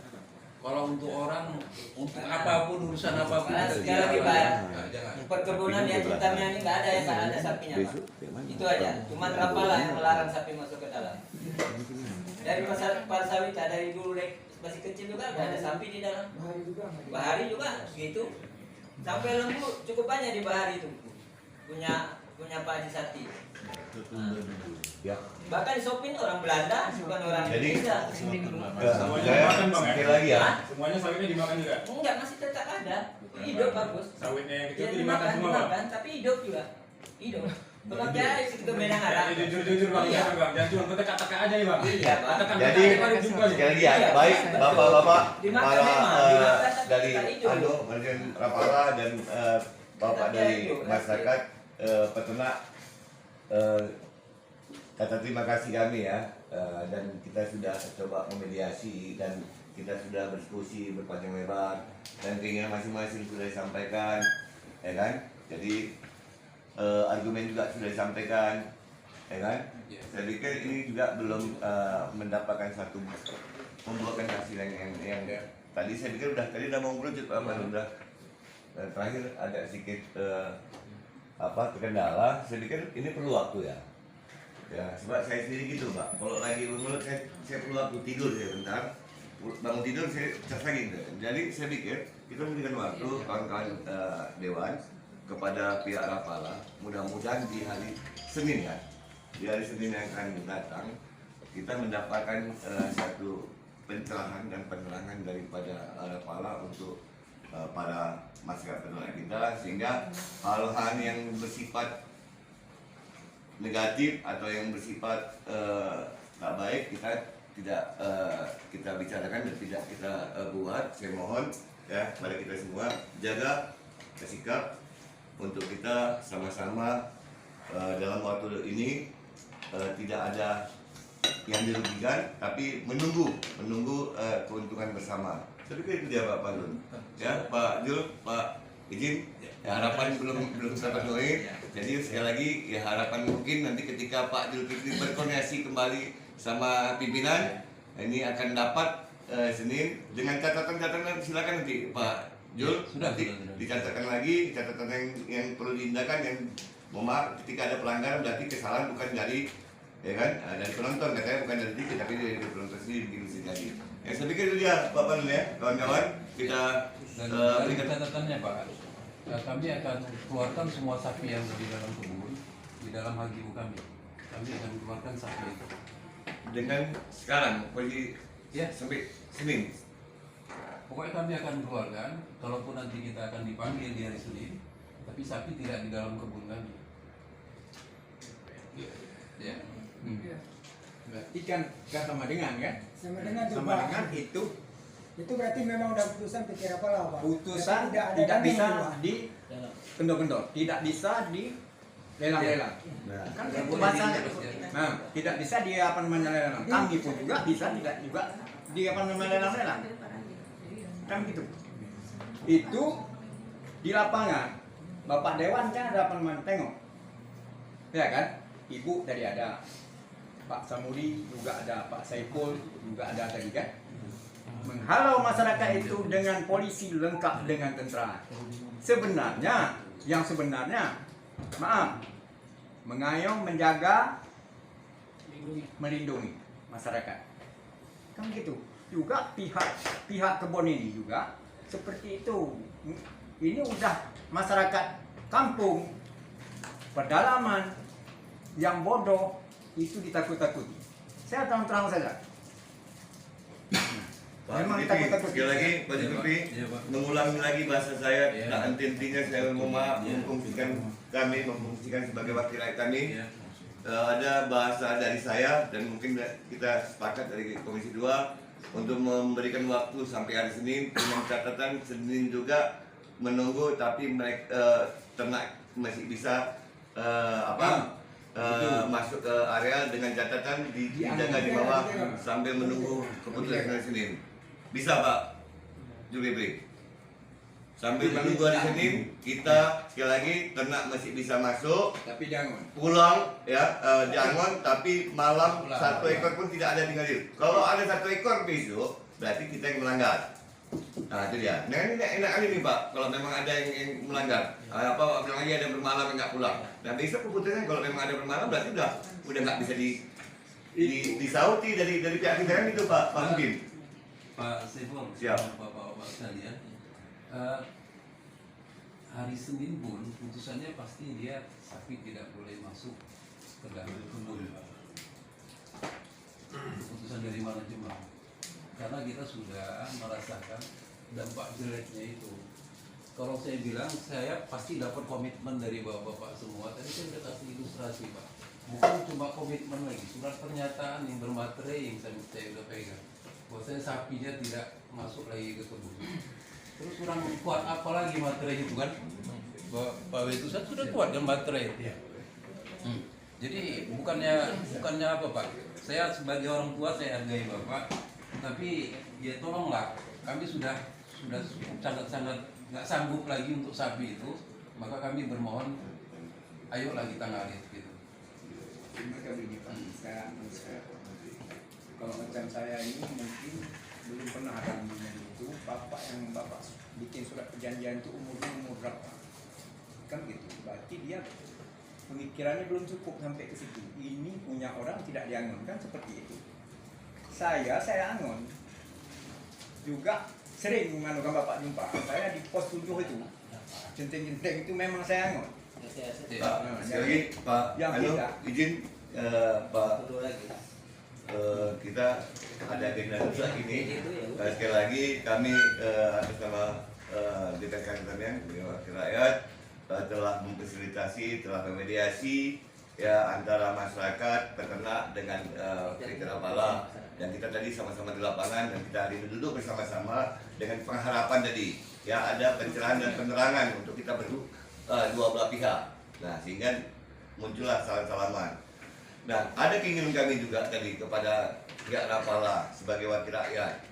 Kalau untuk orang, untuk apapun, urusan apapun, Sekali lagi Pak, jangan. perkebunan yang hitamnya ini nggak ada ya Pak, ada sapinya Pak. Itu aja, cuman Rapala yang melarang sapi masuk ke dalam. Dari pasar sawit dari dulu masih kecil juga udah ada sapi di dalam. Bahari juga gitu. Sampai lembu cukup banyak di Bahari itu. Punya Pak Haji Sati. Ya. Bahkan sopin orang Belanda, bukan orang Jadi, Indonesia. saya sekali lagi ya. Semuanya sawitnya dimakan juga. Enggak, masih tetap ada. Hidup bagus. Sawitnya yang kecil Ya, itu dimakan semua, Bang. dimakan, tapi hidup juga. Hidup. Pakai air segitu benang arah. Jujur Bang, Iya. Bang. Jangan cuma kata-kata aja ya, Bang. Iya, Pak. Katakan Jadi, sekali lagi ya, baik Bapak-bapak Dimakan para memang, dimakan, tapi dari kita hidup. manajemen Rapala dan Bapak dari masyarakat peternak, kata terima kasih kami ya, dan kita sudah coba memediasi dan kita sudah berdiskusi berpanjang lebar dan keinginan masing-masing sudah disampaikan, ya kan? Jadi argumen juga sudah disampaikan. ya kan? Saya pikir ini juga belum mendapatkan satu membuahkan hasil yang tadi saya pikir tadi udah mau merujuk udah terakhir ada sedikit terkendala. Saya pikir ini perlu waktu ya. Ya, sebab saya sendiri gitu Pak. Kalau lagi menurut saya perlu waktu tidur ya bentar. Bangun tidur saya cas lagi gitu. Jadi saya pikir kita memberikan waktu kawan-kawan Dewan kepada pihak Rapala. Mudah-mudahan di hari Senin ya, di hari Senin yang akan datang kita mendapatkan satu pencerahan dan penerangan daripada Rapala untuk para masyarakat penolak kita, sehingga hal-hal yang bersifat negatif atau yang bersifat tak baik kita tidak kita bicarakan dan tidak kita buat. Saya mohon ya kepada kita semua jaga sikap untuk kita sama-sama dalam waktu ini tidak ada yang dirugikan, tapi menunggu keuntungan bersama. Tapi itu dia Pak Palun, ya Pak Jul, Pak izin, ya, harapan belum terpenuhi. Jadi sekali lagi ya harapan mungkin nanti ketika Pak Zulkifli berkoordinasi kembali sama pimpinan ini akan dapat Senin dengan catatan silakan nanti Pak Jul nanti dicatatkan lagi catatan yang perlu diindahkan, yang mohon maaf ketika ada pelanggaran berarti kesalahan bukan dari ya kan dari penonton, katanya bukan dari kita tapi dari penonton sendiri begitu bisa jadi. Ya saya pikir itu dia Pak Palun ya kawan-kawan, kita berikan catatannya Pak. Kami akan keluarkan semua sapi yang di dalam kebun, di dalam hagibu kami. Kami akan keluarkan sapi itu. Dengan sekarang, pagi ya sampai Senin. Pokoknya kami akan keluarkan, kalaupun nanti kita akan dipanggil di hari Senin, tapi sapi tidak di dalam kebun kami. Ya. Berarti kan sama dengan kan? Sama dengan Sama dengan itu berarti memang udah putusan PT Rapala Pak. putusan tidak bisa di kendor-kendor, tidak bisa di lelang-lelang. Kan itu bahasanya. Nah, tidak bisa di apa namanya lelang. Kami pun juga bisa tidak juga di apa namanya lelang-lelang. Kan gitu. Itu di lapangan Bapak Dewan kan ada apa namanya tengok. Ya kan? Ibu tadi ada, Pak Samudi juga ada, Pak Saiful juga ada tadi kan. Menghalau masyarakat itu dengan polisi lengkap dengan tentara. Sebenarnya, yang sebenarnya, maaf, mengayom, menjaga, melindungi masyarakat. Kan gitu. Juga pihak kebun ini juga seperti itu. Ini udah masyarakat kampung, pedalaman, yang bodoh itu ditakut-takuti. Saya terang saja. Memang ditakut-takuti. Sekali lagi Pak Zulkifli mengulangi lagi bahasa saya, tak henti-hentinya saya mau maaf memfungsikan kami, memfungsikan sebagai wakil rakyat kami. Ada bahasa dari saya dan mungkin kita sepakat dari Komisi 2 untuk memberikan waktu sampai hari Senin dengan catatan Senin juga menunggu, tapi mereka ternak masih bisa masuk ke area dengan catatan dijaga di bawah sambil menunggu keputusan hari Senin. Bisa Pak Zulkifli? Sambil menunggu hari Senin kita sekali lagi ternak masih bisa masuk, tapi jangan pulang ya, jangan tapi malam satu ekor pun tidak ada di ngalir. Kalau ada satu ekor besok berarti kita yang melanggar. Nah itu dia. Nah ini enak kali nih Pak, kalau memang ada yang melanggar. Apa bilang lagi ada bermalam yang nggak pulang. Nah besok keputusan kalau memang ada bermalam berarti udah nggak bisa disauti dari pihak kita kan itu Pak Mungkin. Pak Saiful, siap. Bapak-bapak sekalian, hari Senin pun putusannya pasti dia sapi tidak boleh masuk ke dalam kebun. Putusan dari mana cuma? Karena kita sudah merasakan dampak jeleknya itu. Kalau saya bilang, saya pasti dapat komitmen dari bapak-bapak semua. Tadi saya sudah kasih ilustrasi Pak. Bukan cuma komitmen lagi, surat pernyataan yang bermaterai yang saya sudah pegang. Bahwasanya sapinya tidak masuk lagi ke kebun. Terus kurang kuat apa lagi materai itu kan? Pak Wetusan sudah kuat kan materai. Jadi bukannya apa Pak? Saya sebagai orang tua saya hargai Bapak, tapi ya tolonglah, kami sudah sangat nggak sanggup lagi untuk sapi itu, maka kami bermohon, ayolah kita ngarit gitu. mereka begini Pak, kalau macam saya ini mungkin belum pernah ada namanya itu bapak yang bapak bikin surat perjanjian itu umur berapa kan gitu, berarti dia pemikirannya belum cukup sampai ke situ. Ini punya orang tidak diangon kan seperti itu. Saya angon juga sering menganukan bapak jumpa. Saya di pos 7 itu centeng-centeng itu memang saya angon. Pak, sekali lagi Pak, izin Pak, kita ada agenda rusak ini. Sekali lagi kami atas nama DPK kalian, Wakil Rakyat, telah memfasilitasi, telah memediasi ya antara masyarakat peternak dengan PT Rapala, dan kita tadi sama-sama di lapangan dan kita hari ini duduk bersama-sama dengan pengharapan tadi ya ada pencerahan dan penerangan untuk kita dua belah pihak. Nah, sehingga muncullah salam-salaman. Nah, ada keinginan kami juga tadi kepada pihak Rapala sebagai wakil rakyat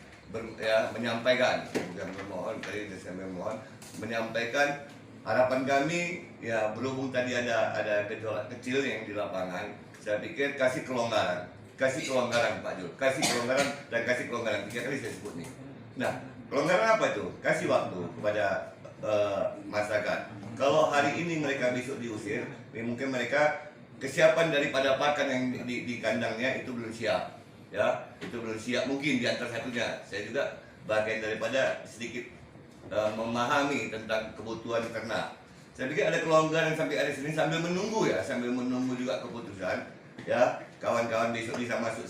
menyampaikan, bukan memohon, tadi saya memohon menyampaikan harapan kami ya, berhubung tadi ada gejolak kecil yang di lapangan, saya pikir kasih kelonggaran Pak Jul, kasih kelonggaran dan kasih kelonggaran 3 kali saya sebut nih. Nah, kelonggaran apa itu? Kasih waktu kepada masyarakat. Kalau hari ini mereka besok diusir, ya mungkin mereka kesiapan daripada pakan yang di kandangnya itu belum siap, ya itu belum siap mungkin di antara satunya. Saya juga bagian daripada sedikit memahami tentang kebutuhan ternak. Saya pikir ada kelonggaran sampai hari Senin sambil menunggu juga keputusan. Ya, kawan-kawan besok bisa masuk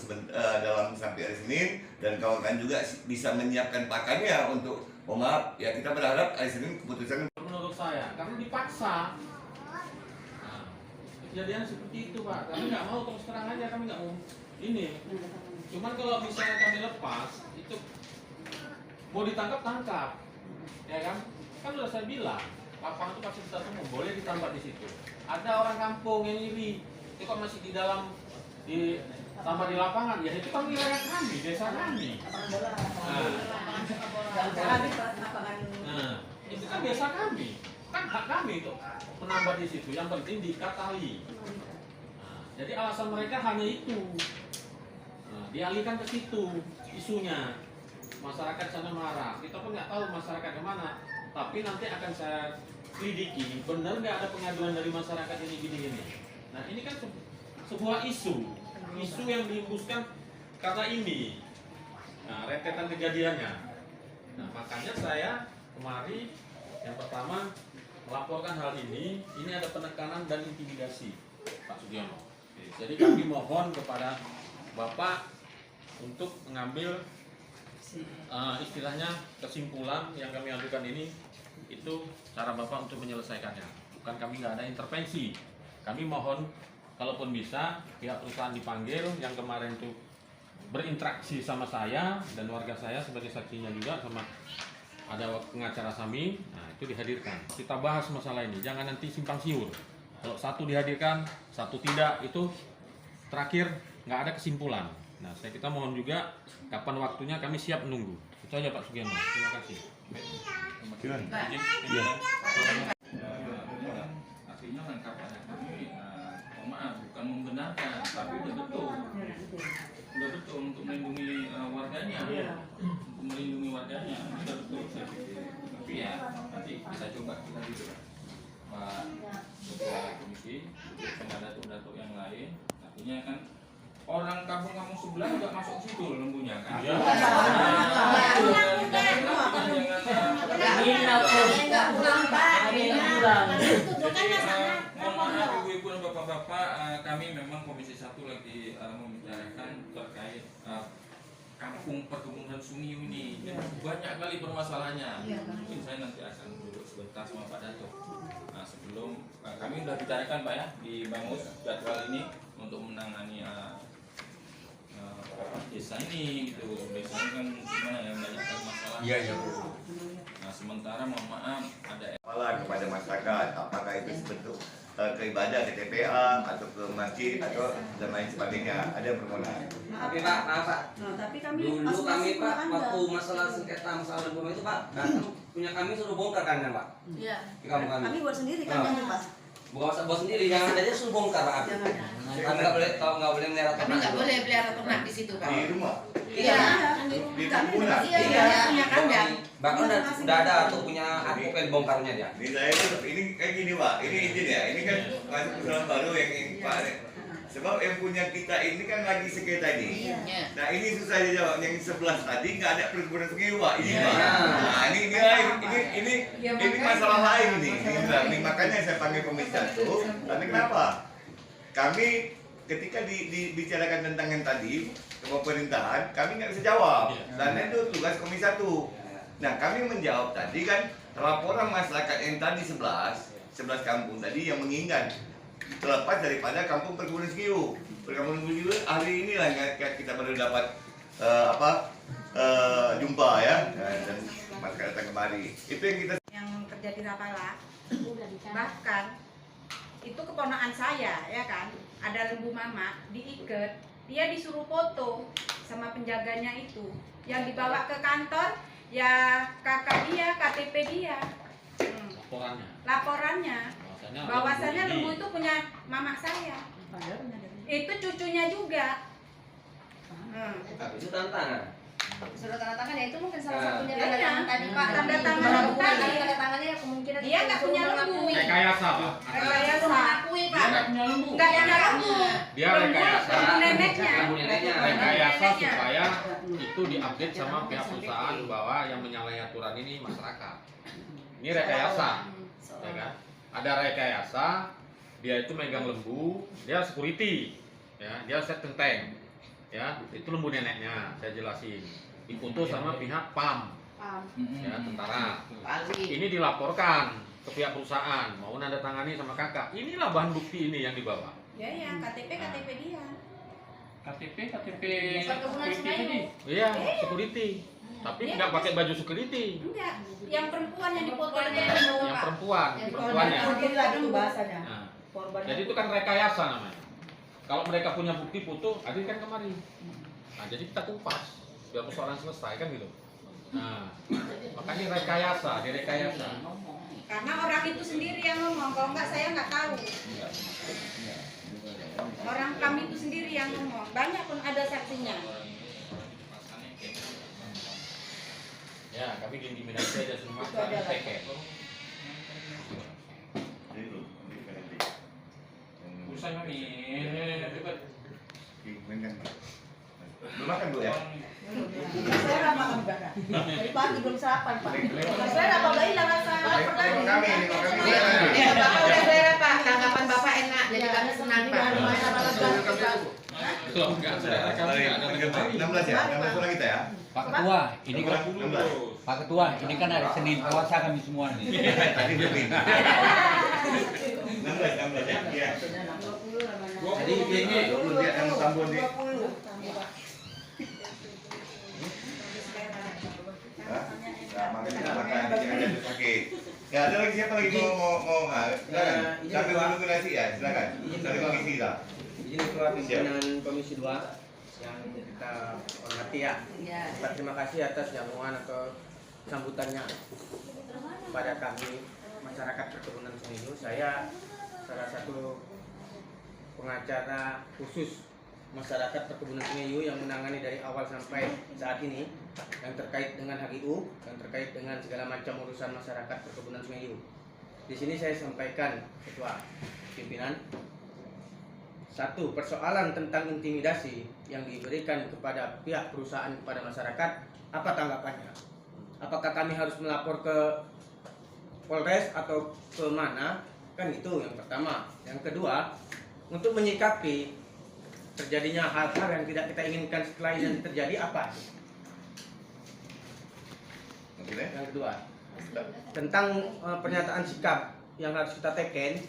dalam sampai hari Senin dan kawan-kawan juga bisa menyiapkan pakannya untuk, mohon maaf ya, kita berharap hari Senin keputusan. Menurut saya, karena dipaksa. Nah, kejadian seperti itu Pak, kami nggak mau, terus terang aja kami nggak mau ini. Cuman kalau misalnya kami lepas, itu mau ditangkap tangkap, ya kan? Kan udah saya bilang, lapangan itu fasilitas umum, boleh ditambah di situ. Ada orang kampung yang iri, itu kok masih di dalam tambah di lapangan, ya itu kan wilayah kami, desa kami. Nah, itu kan desa kami, kan hak kami itu menambah di situ. Yang penting dikatali. Nah, jadi alasan mereka hanya itu. Nah, dialihkan ke situ isunya. Masyarakat sana marah. Kita pun nggak tahu masyarakat kemana. Tapi nanti akan saya selidiki. Benar nggak ada pengaduan dari masyarakat ini gini-gini. Nah, ini kan sebuah isu yang dihembuskan karena ini. Nah, rentetan kejadiannya. Nah, makanya saya kemari yang pertama melaporkan hal ini ada penekanan dan intimidasi Pak Sugiono. Jadi kami mohon kepada Bapak untuk mengambil istilahnya kesimpulan yang kami ajukan ini, itu cara Bapak untuk menyelesaikannya. Bukan kami nggak ada intervensi. Kami mohon kalaupun bisa pihak perusahaan dipanggil yang kemarin itu berinteraksi sama saya dan warga saya sebagai saksinya juga, sama ada pengacara Sami, nah itu dihadirkan. Kita bahas masalah ini, jangan nanti simpang siur. Kalau satu dihadirkan, satu tidak, itu terakhir nggak ada kesimpulan. Nah, kita mohon juga kapan waktunya kami siap menunggu. Itu aja Pak Sugiono. Terima kasih. Artinya langkah pada kami, maaf, bukan membenarkan, tapi udah betul untuk melindungi warganya, udah betul saya pikir. Tapi ya nanti kita coba kita duduk Pak Ketua Komisi, dengan datuk-datuk yang lain, artinya kan orang kampung-kampung sebelah juga masuk situ lembunya kan. Iya. Mohon maaf ibu-ibu dan bapak-bapak, kami memang Komisi 1 lagi membicarakan terkait kampung perkebunan sungai ini. Banyak kali permasalahannya. Mungkin saya nanti akan duduk sebentar sama Pak Datuk. Nah, sebelum kami sudah bicarakan Pak ya di Bangus jadwal ini untuk menangani desa ini gitu. Desa ini kan gimana ya, banyak masalah. Iya. Nah, sementara mohon maaf ada kepada masyarakat, apakah itu bentuk ke ibadah, ke TPA atau ke masjid atau dan lain sebagainya, ada permohonan. Tapi Pak, tapi kami dulu kami Pak waktu masalah sengketa masalah lembu itu Pak, datang punya kami suruh bongkar kandang Pak. Iya. Di kampung kami. Kami buat sendiri kandangnya Pak. Bukan masa bos sendiri, jangan aja suruh bongkar Pak Abi. Nggak boleh melihara Tapi ternak. nggak boleh pelihara ternak di situ Pak. Di rumah. Iya. Di Tambunan. Iya, punya kandang. Bahkan udah ada atau punya aku pengen bongkarnya dia. Di saya itu ini kayak gini Pak, ini izin ya, ini kan masuk usulan baru yang ini Pak. Sebab yang punya kita ini kan lagi sengketa ini. Iya. Nah ini susah dijawab. Yang 11 tadi nggak ada perkebunan sungai Pak. Ini Iya. Pak. Nah ini masalah lain ini makanya saya panggil komisi 1. Tapi kenapa? Kami ketika dibicarakan tentang yang tadi pemerintahan, kami nggak bisa jawab. Dan itu tugas komisi 1. Nah kami menjawab tadi kan laporan masyarakat yang tadi 11 kampung tadi yang menginginkan terlepas daripada kampung perkebunan Sekiu. Perkebunan Sekiu hari inilah kita baru dapat jumpa ya dan masyarakat datang kemari. Itu yang kita kerja di Rapala. Bahkan itu keponakan saya ya kan, ada lembu mama diikat, dia disuruh foto sama penjaganya itu, yang dibawa ke kantor ya kakak dia, KTP dia. Laporannya bahwasannya lembu itu punya mama saya, itu cucunya juga. Itu tantangan. Surat tanda tangan ya itu mungkin salah satunya Iya. tanda tangan tadi Pak. Tanda tangan tadi. Tanda tangannya kemungkinan Dia nggak punya lembu. Rekayasa Pak. Rekayasa. Mengakui Pak. Dia nggak punya lembu. Nggak punya lembu. Dia rekayasa. Lembu neneknya. Rekayasa supaya itu diupdate sama pihak perusahaan bahwa yang menyalahi aturan ini masyarakat. Ini rekayasa, ya kan? Ada rekayasa, dia itu megang lembu, dia security, ya, dia set genteng, ya, itu lembu neneknya, saya jelasin. Difoto sama pihak PAM, ya, tentara. Ini dilaporkan ke pihak perusahaan, mau nanda tangani sama kakak. Inilah bahan bukti ini yang dibawa. Ya KTP dia. KTP Perkebunan security Semeru. tadi. Iya, security. Tapi Iya. nggak pakai baju security. Enggak, yang perempuan yang dipoto itu Yang perempuannya. itu bahasanya. Nah, jadi itu kan rekayasa namanya. Kalau mereka punya bukti foto, hadirkan kemari. Nah, jadi kita kupas biar persoalan selesai kan gitu. Nah, makanya rekayasa, direkayasa. Karena orang itu sendiri yang ngomong, kalau enggak saya nggak tahu. Orang kami itu sendiri yang ngomong, banyak pun ada saksinya. Ya, kami diintimidasi aja semua Itu adalah. teket. Urusan kami. belum makan Bu ya? Saya nggak makan juga. Dari pagi belum sarapan Pak. Saya nggak tahu lagi lah rasa lapar tadi. Ya Bapak udah selera Pak, tanggapan Bapak enak, jadi kami senang Pak. Loh, enggak, saudara kami enggak ada negara. 16 ya? 16 orang kita ya? Pak Ketua, ini kan 16. Pak Ketua, ini kan hari Senin, puasa kami semua nih. Tadi belum. 16 ya? Iya. Jadi ini 20 dia yang tambun di. Nah, makanya kita makan jangan jadi sakit. Ya, ada lagi siapa lagi mau silakan. Sambil menunggu nasi ya, silakan. Dari komisi kita. Izin Ketua Pimpinan Komisi 2 yang kita hormati ya. Kita terima kasih atas jamuan atau sambutannya kepada kami masyarakat perkebunan Semeru. Saya salah satu pengacara khusus masyarakat perkebunan Semeru yang menangani dari awal sampai saat ini yang terkait dengan HGU, yang terkait dengan segala macam urusan masyarakat perkebunan Semeru. Di sini saya sampaikan Ketua Pimpinan, satu, persoalan tentang intimidasi yang diberikan kepada pihak perusahaan kepada masyarakat, apa tanggapannya? Apakah kami harus melapor ke Polres atau ke mana? Kan itu yang pertama. Yang kedua, untuk menyikapi terjadinya hal-hal yang tidak kita inginkan setelah ini terjadi apa? Yang kedua, tentang pernyataan sikap yang harus kita teken,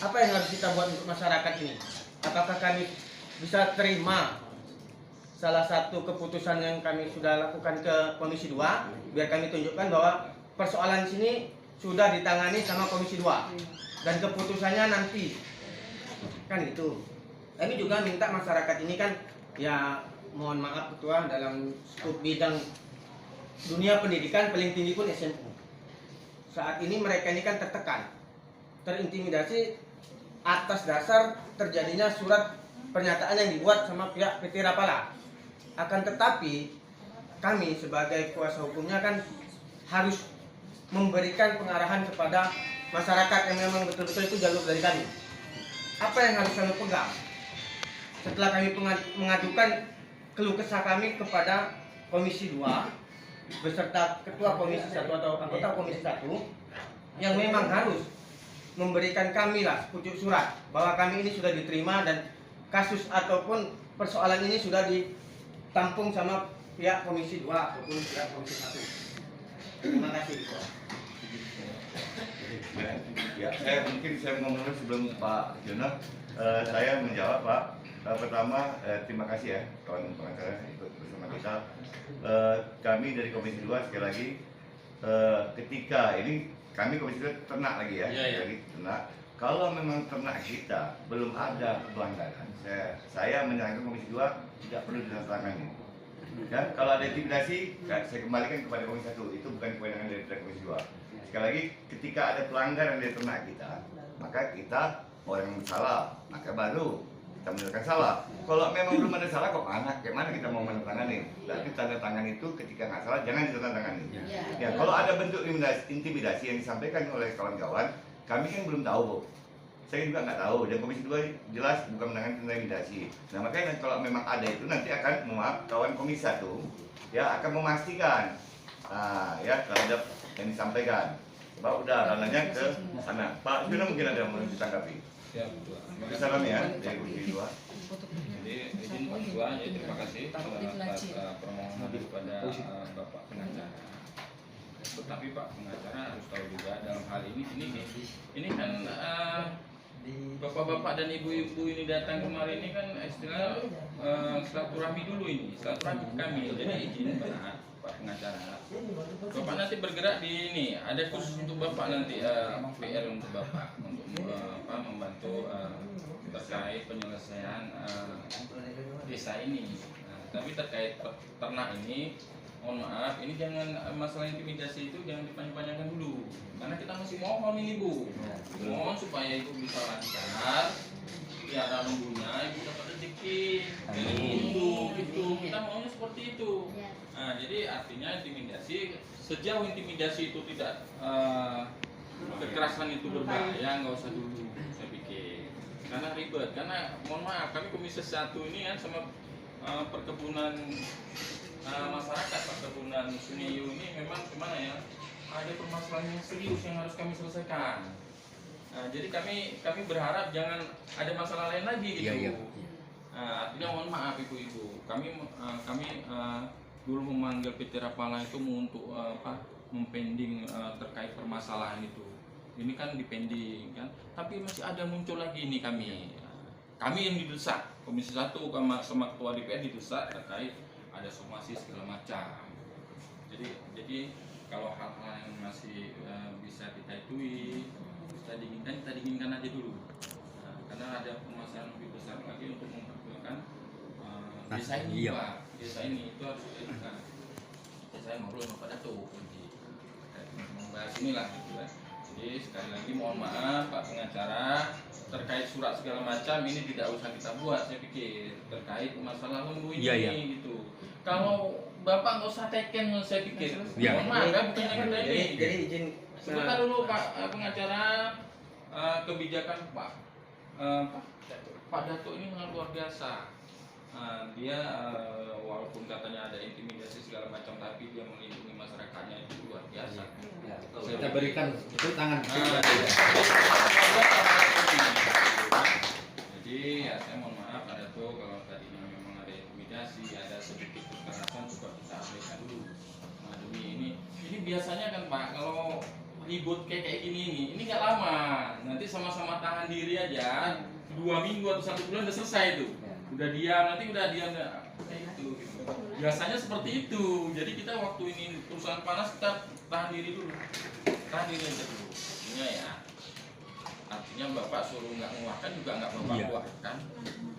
apa yang harus kita buat untuk masyarakat ini? Apakah kami bisa terima salah satu keputusan yang kami sudah lakukan ke Komisi 2, biar kami tunjukkan bahwa persoalan sini sudah ditangani sama Komisi 2 dan keputusannya nanti, kan itu. Kami juga minta masyarakat ini kan, ya mohon maaf Ketua, dalam skup bidang dunia pendidikan paling tinggi pun SMU. Saat ini mereka ini kan tertekan terintimidasi atas dasar terjadinya surat pernyataan yang dibuat sama pihak PT Rapala. Akan tetapi kami sebagai kuasa hukumnya kan harus memberikan pengarahan kepada masyarakat yang memang betul-betul itu jalur dari kami. Apa yang harus kami pegang? Setelah kami mengajukan keluh kesah kami kepada Komisi 2 beserta Ketua Komisi 1 atau anggota Komisi 1 yang memang harus memberikan kami lah pucuk surat bahwa kami ini sudah diterima dan kasus ataupun persoalan ini sudah ditampung sama pihak Komisi 2 ataupun pihak Komisi 1. Terima kasih. Ya, saya ngomong sebelum Pak Jono, saya menjawab Pak. Pertama, terima kasih ya kawan pengacara ikut bersama kita. Kami dari Komisi 2 sekali lagi, ketika ini kami Komisi 2 ternak lagi ya, lagi ternak. Kalau memang ternak kita belum ada pelanggaran, saya menyarankan Komisi 2 tidak perlu ditandatangani. Dan kalau ada intimidasi, saya kembalikan kepada Komisi 1. Itu bukan kewenangan dari Komisi 2. Sekali lagi, ketika ada pelanggaran dari ternak kita, maka kita orang yang bersalah, maka baru kita menyatakan salah. Kalau memang belum ada salah, kok kayak mana kita mau menandatangani? Berarti tanda tangan itu ketika nggak salah, jangan ditandatangani. Ya, kalau ada bentuk intimidasi yang disampaikan oleh kawan-kawan, kami kan belum tahu, Bu. Saya juga nggak tahu, dan Komisi 2 jelas bukan menangani intimidasi. Nah, makanya kalau memang ada itu, nanti akan, kawan Komisi 1 ya akan memastikan ya terhadap yang disampaikan. Pak udah ranahnya ke sana. Pak Jono mungkin ada yang mau ditanggapi. Ya, salam ya dari Komisi 2. Jadi izin Pak Ketua, ya terima kasih atas permohonan kepada Bapak pengacara. Tetapi Pak pengacara harus tahu juga dalam hal ini kan bapak-bapak dan ibu-ibu ini datang kemarin ini kan istilah silaturahmi dulu ini, silaturahmi kami. Jadi izin Pak pengacara, Bapak nanti bergerak di ini, ada khusus untuk Bapak nanti PR untuk Bapak untuk membantu terkait penyelesaian desa ini. Tapi terkait ternak ini, mohon maaf, ini jangan masalah intimidasi itu jangan dipanjang-panjangkan dulu, karena kita masih mohon ini Bu, mohon supaya Ibu bisa lancar, piara lembunya Ibu dapat rezeki, dulu gitu, kita maunya seperti itu. Nah, jadi artinya intimidasi, sejauh intimidasi itu tidak kekerasan itu berbahaya, nggak usah dulu, saya pikir, karena ribet, karena mohon maaf kami Komisi 1 ini kan sama perkebunan masyarakat perkebunan Sungai ini memang gimana ya, ada permasalahan yang serius yang harus kami selesaikan. Nah, jadi kami berharap jangan ada masalah lain lagi gitu. Artinya mohon maaf ibu-ibu, kami dulu memanggil PT Rapala itu untuk mempending terkait permasalahan itu. Ini kan dipending kan, tapi masih ada muncul lagi ini kami yang didesak Komisi 1 sama Ketua DPR didesak terkait ada somasi segala macam. Jadi kalau hal-hal yang masih bisa kita itui, kita dinginkan aja dulu. Nah, karena ada permasalahan lebih besar lagi untuk memperjuangkan desa ini, Pak. Desa ini itu harus dilakukan. Saya ngobrol sama Pak Dato membahas inilah gitu ya. Jadi sekali lagi mohon maaf Pak pengacara, terkait surat segala macam ini tidak usah kita buat, saya pikir terkait masalah lembu ini gitu. Kalau Bapak nggak usah teken, saya pikir. Mohon maaf ya, bukannya kita ini. Jadi izin sebentar dulu Pak pengacara, kebijakan Pak Dato ini sangat luar biasa. Dia walaupun katanya ada intimidasi segala macam, tapi dia melindungi masyarakatnya itu luar biasa. Kita berikan itu tangan. Jadi ya saya mohon maaf Pak Dato kalau tadinya memang ada intimidasi, ada sedikit kekerasan, coba kita abaikan dulu. Nah, demi ini biasanya kan Pak, kalau ribut kayak gini ini nggak lama, nanti sama-sama tahan diri aja 2 minggu atau 1 bulan udah selesai itu, udah diam, nanti udah diam kayak itu. Biasanya seperti itu. Jadi kita waktu ini perusahaan panas kita tahan diri dulu, tahan diri aja dulu. Artinya ya, artinya Bapak suruh nggak mengeluarkan juga nggak Bapak keluarkan,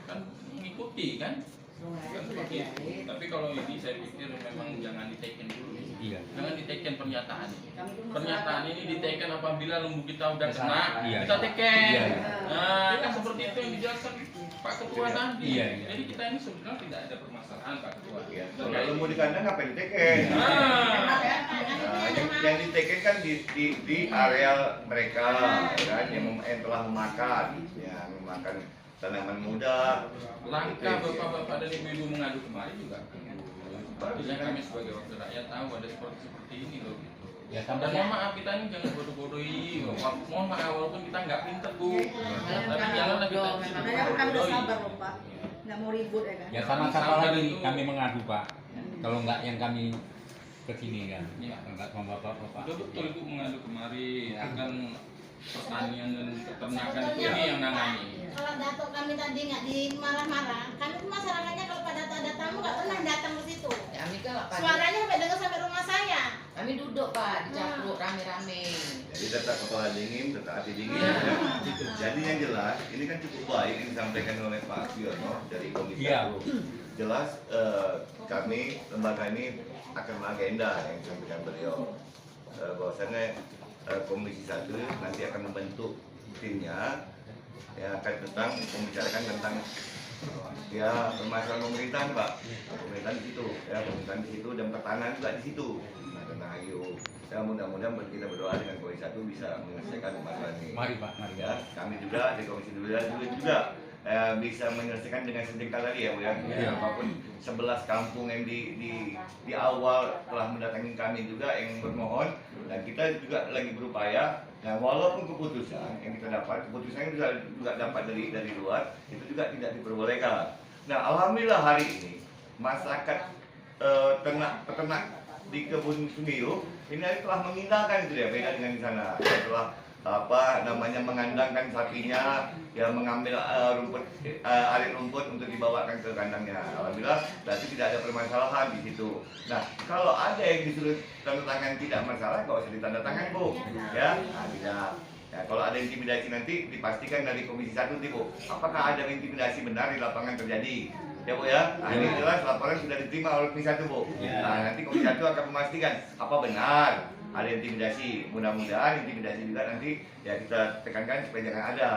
kan mengikuti kan. Kan seperti itu. Tapi kalau ini saya pikir memang jangan diteken dulu. Iya. Jangan diteken pernyataan. Pernyataan ini diteken apabila lembu kita udah kena, Iya. kita teken. Iya. Nah, kan seperti itu yang dijelaskan Pak Ketua tadi. Iya, iya. Jadi kita ini sebenarnya tidak ada permasalahan Pak Ketua. Kalau lembu di kandang ngapain diteken? Yang diteken kan di areal mereka, kan yang telah memakan, yang memakan tanaman muda. Langkah bapak-bapak dan ibu-ibu mengadu kemarin juga. Harusnya kami sebagai wakil rakyat tahu ada seperti ini loh. Ya, Dan mohon maaf kita ini jangan bodoh-bodohi. Mohon maaf walaupun kita nggak pinter bu, tapi janganlah kita Makanya kan udah sabar loh Pak, nggak mau ribut ya kan? Ya sama siapa lagi kami mengadu Pak. Kalau nggak yang kami kesini kan, nggak sama bapak-bapak. Betul itu mengadu kemari akan pertanian dan peternakan itu ini yang nangani. Kalau datuk kami tadi nggak dimarah-marah, kami tuh masyarakatnya kalau pada ada tamu nggak pernah datang ke situ. Kami kan Suaranya sampai dengar sampai rumah saya. Kami duduk Pak, dicaplok rame-rame. Jadi tetap kepala dingin, tetap hati dingin. Ya. Jadi yang jelas, ini kan cukup baik yang disampaikan oleh Pak Siono dari Komisi 1. Jelas kami lembaga ini akan agenda yang disampaikan beliau. Bahwasannya Komisi 1 nanti akan membentuk timnya yang akan tentang membicarakan tentang ya permasalahan pemerintahan Pak, pemerintahan di situ, ya pemerintahan di situ dan pertahanan juga di situ. Nah tentang ayo, ya mudah-mudahan kita berdoa dengan Komisi 1 bisa menyelesaikan masalah ini. Mari Pak, mari. Ya, kami juga di Komisi 2 juga bisa menyelesaikan dengan sejengkal tadi ya Bu ya. Iya. Apapun 11 kampung yang di awal telah mendatangi kami juga yang bermohon dan kita juga lagi berupaya. Nah, walaupun keputusan yang kita dapat, keputusan yang juga dapat dari luar itu juga tidak diperbolehkan. Nah, alhamdulillah hari ini masyarakat peternak di kebun Sumiyu ini telah mengindahkan itu ya, beda dengan di sana. Setelah mengandangkan sapinya, ya mengambil arit rumput untuk dibawakan ke kandangnya. Alhamdulillah, berarti tidak ada permasalahan di situ. Nah, kalau ada yang disuruh tanda tangan tidak masalah, nggak usah ditanda tangan Bu, ya, nah, tidak. Ya, kalau ada intimidasi nanti dipastikan dari Komisi 1 Bu, apakah ada intimidasi benar di lapangan terjadi? Ya Bu ya, nah, ini jelas laporan sudah diterima oleh Komisi 1 Bu. Nah, nanti Komisi 1 akan memastikan apa benar ada intimidasi. Mudah-mudahan intimidasi juga nanti ya kita tekankan supaya jangan ada.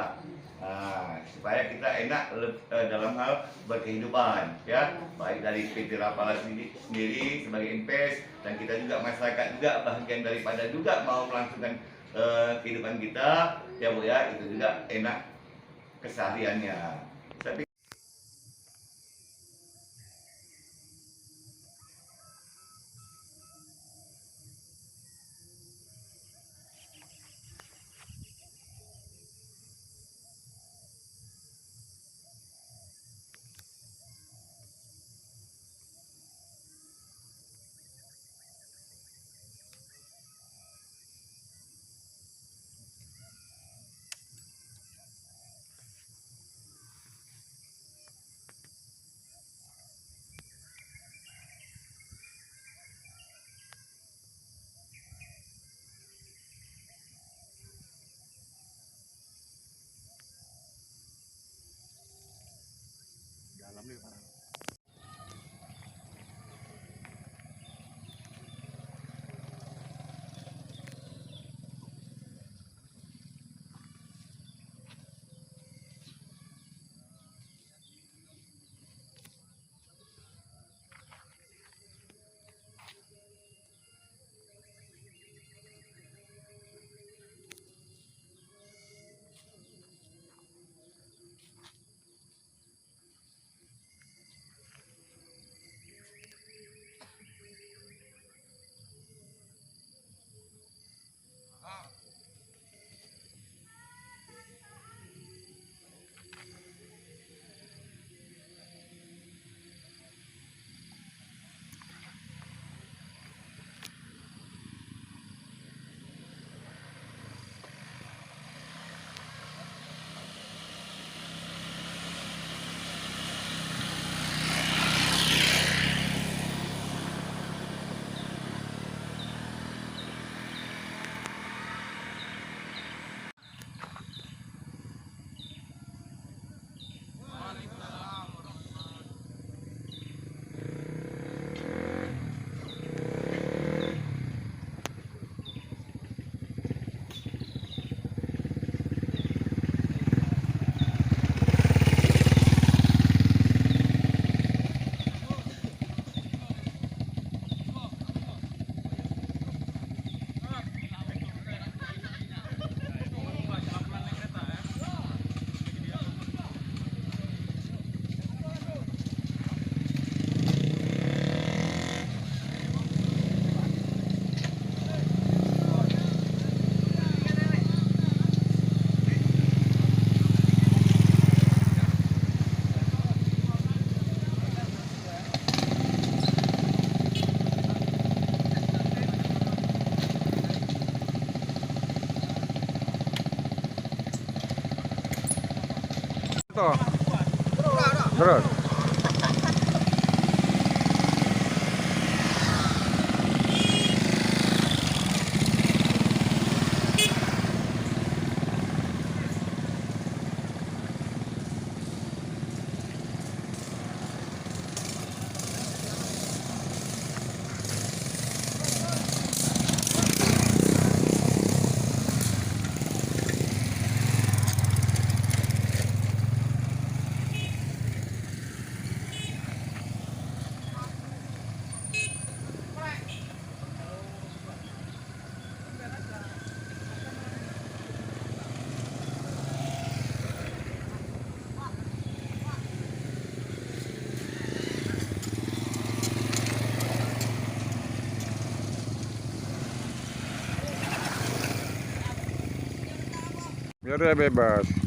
Nah, supaya kita enak dalam hal berkehidupan ya, baik dari PT Rapala sendiri sebagai invest dan kita juga masyarakat juga bagian daripada juga mau melangsungkan kehidupan kita ya Bu ya, itu juga enak kesehariannya. Tapi Terus. Biar dia bebas.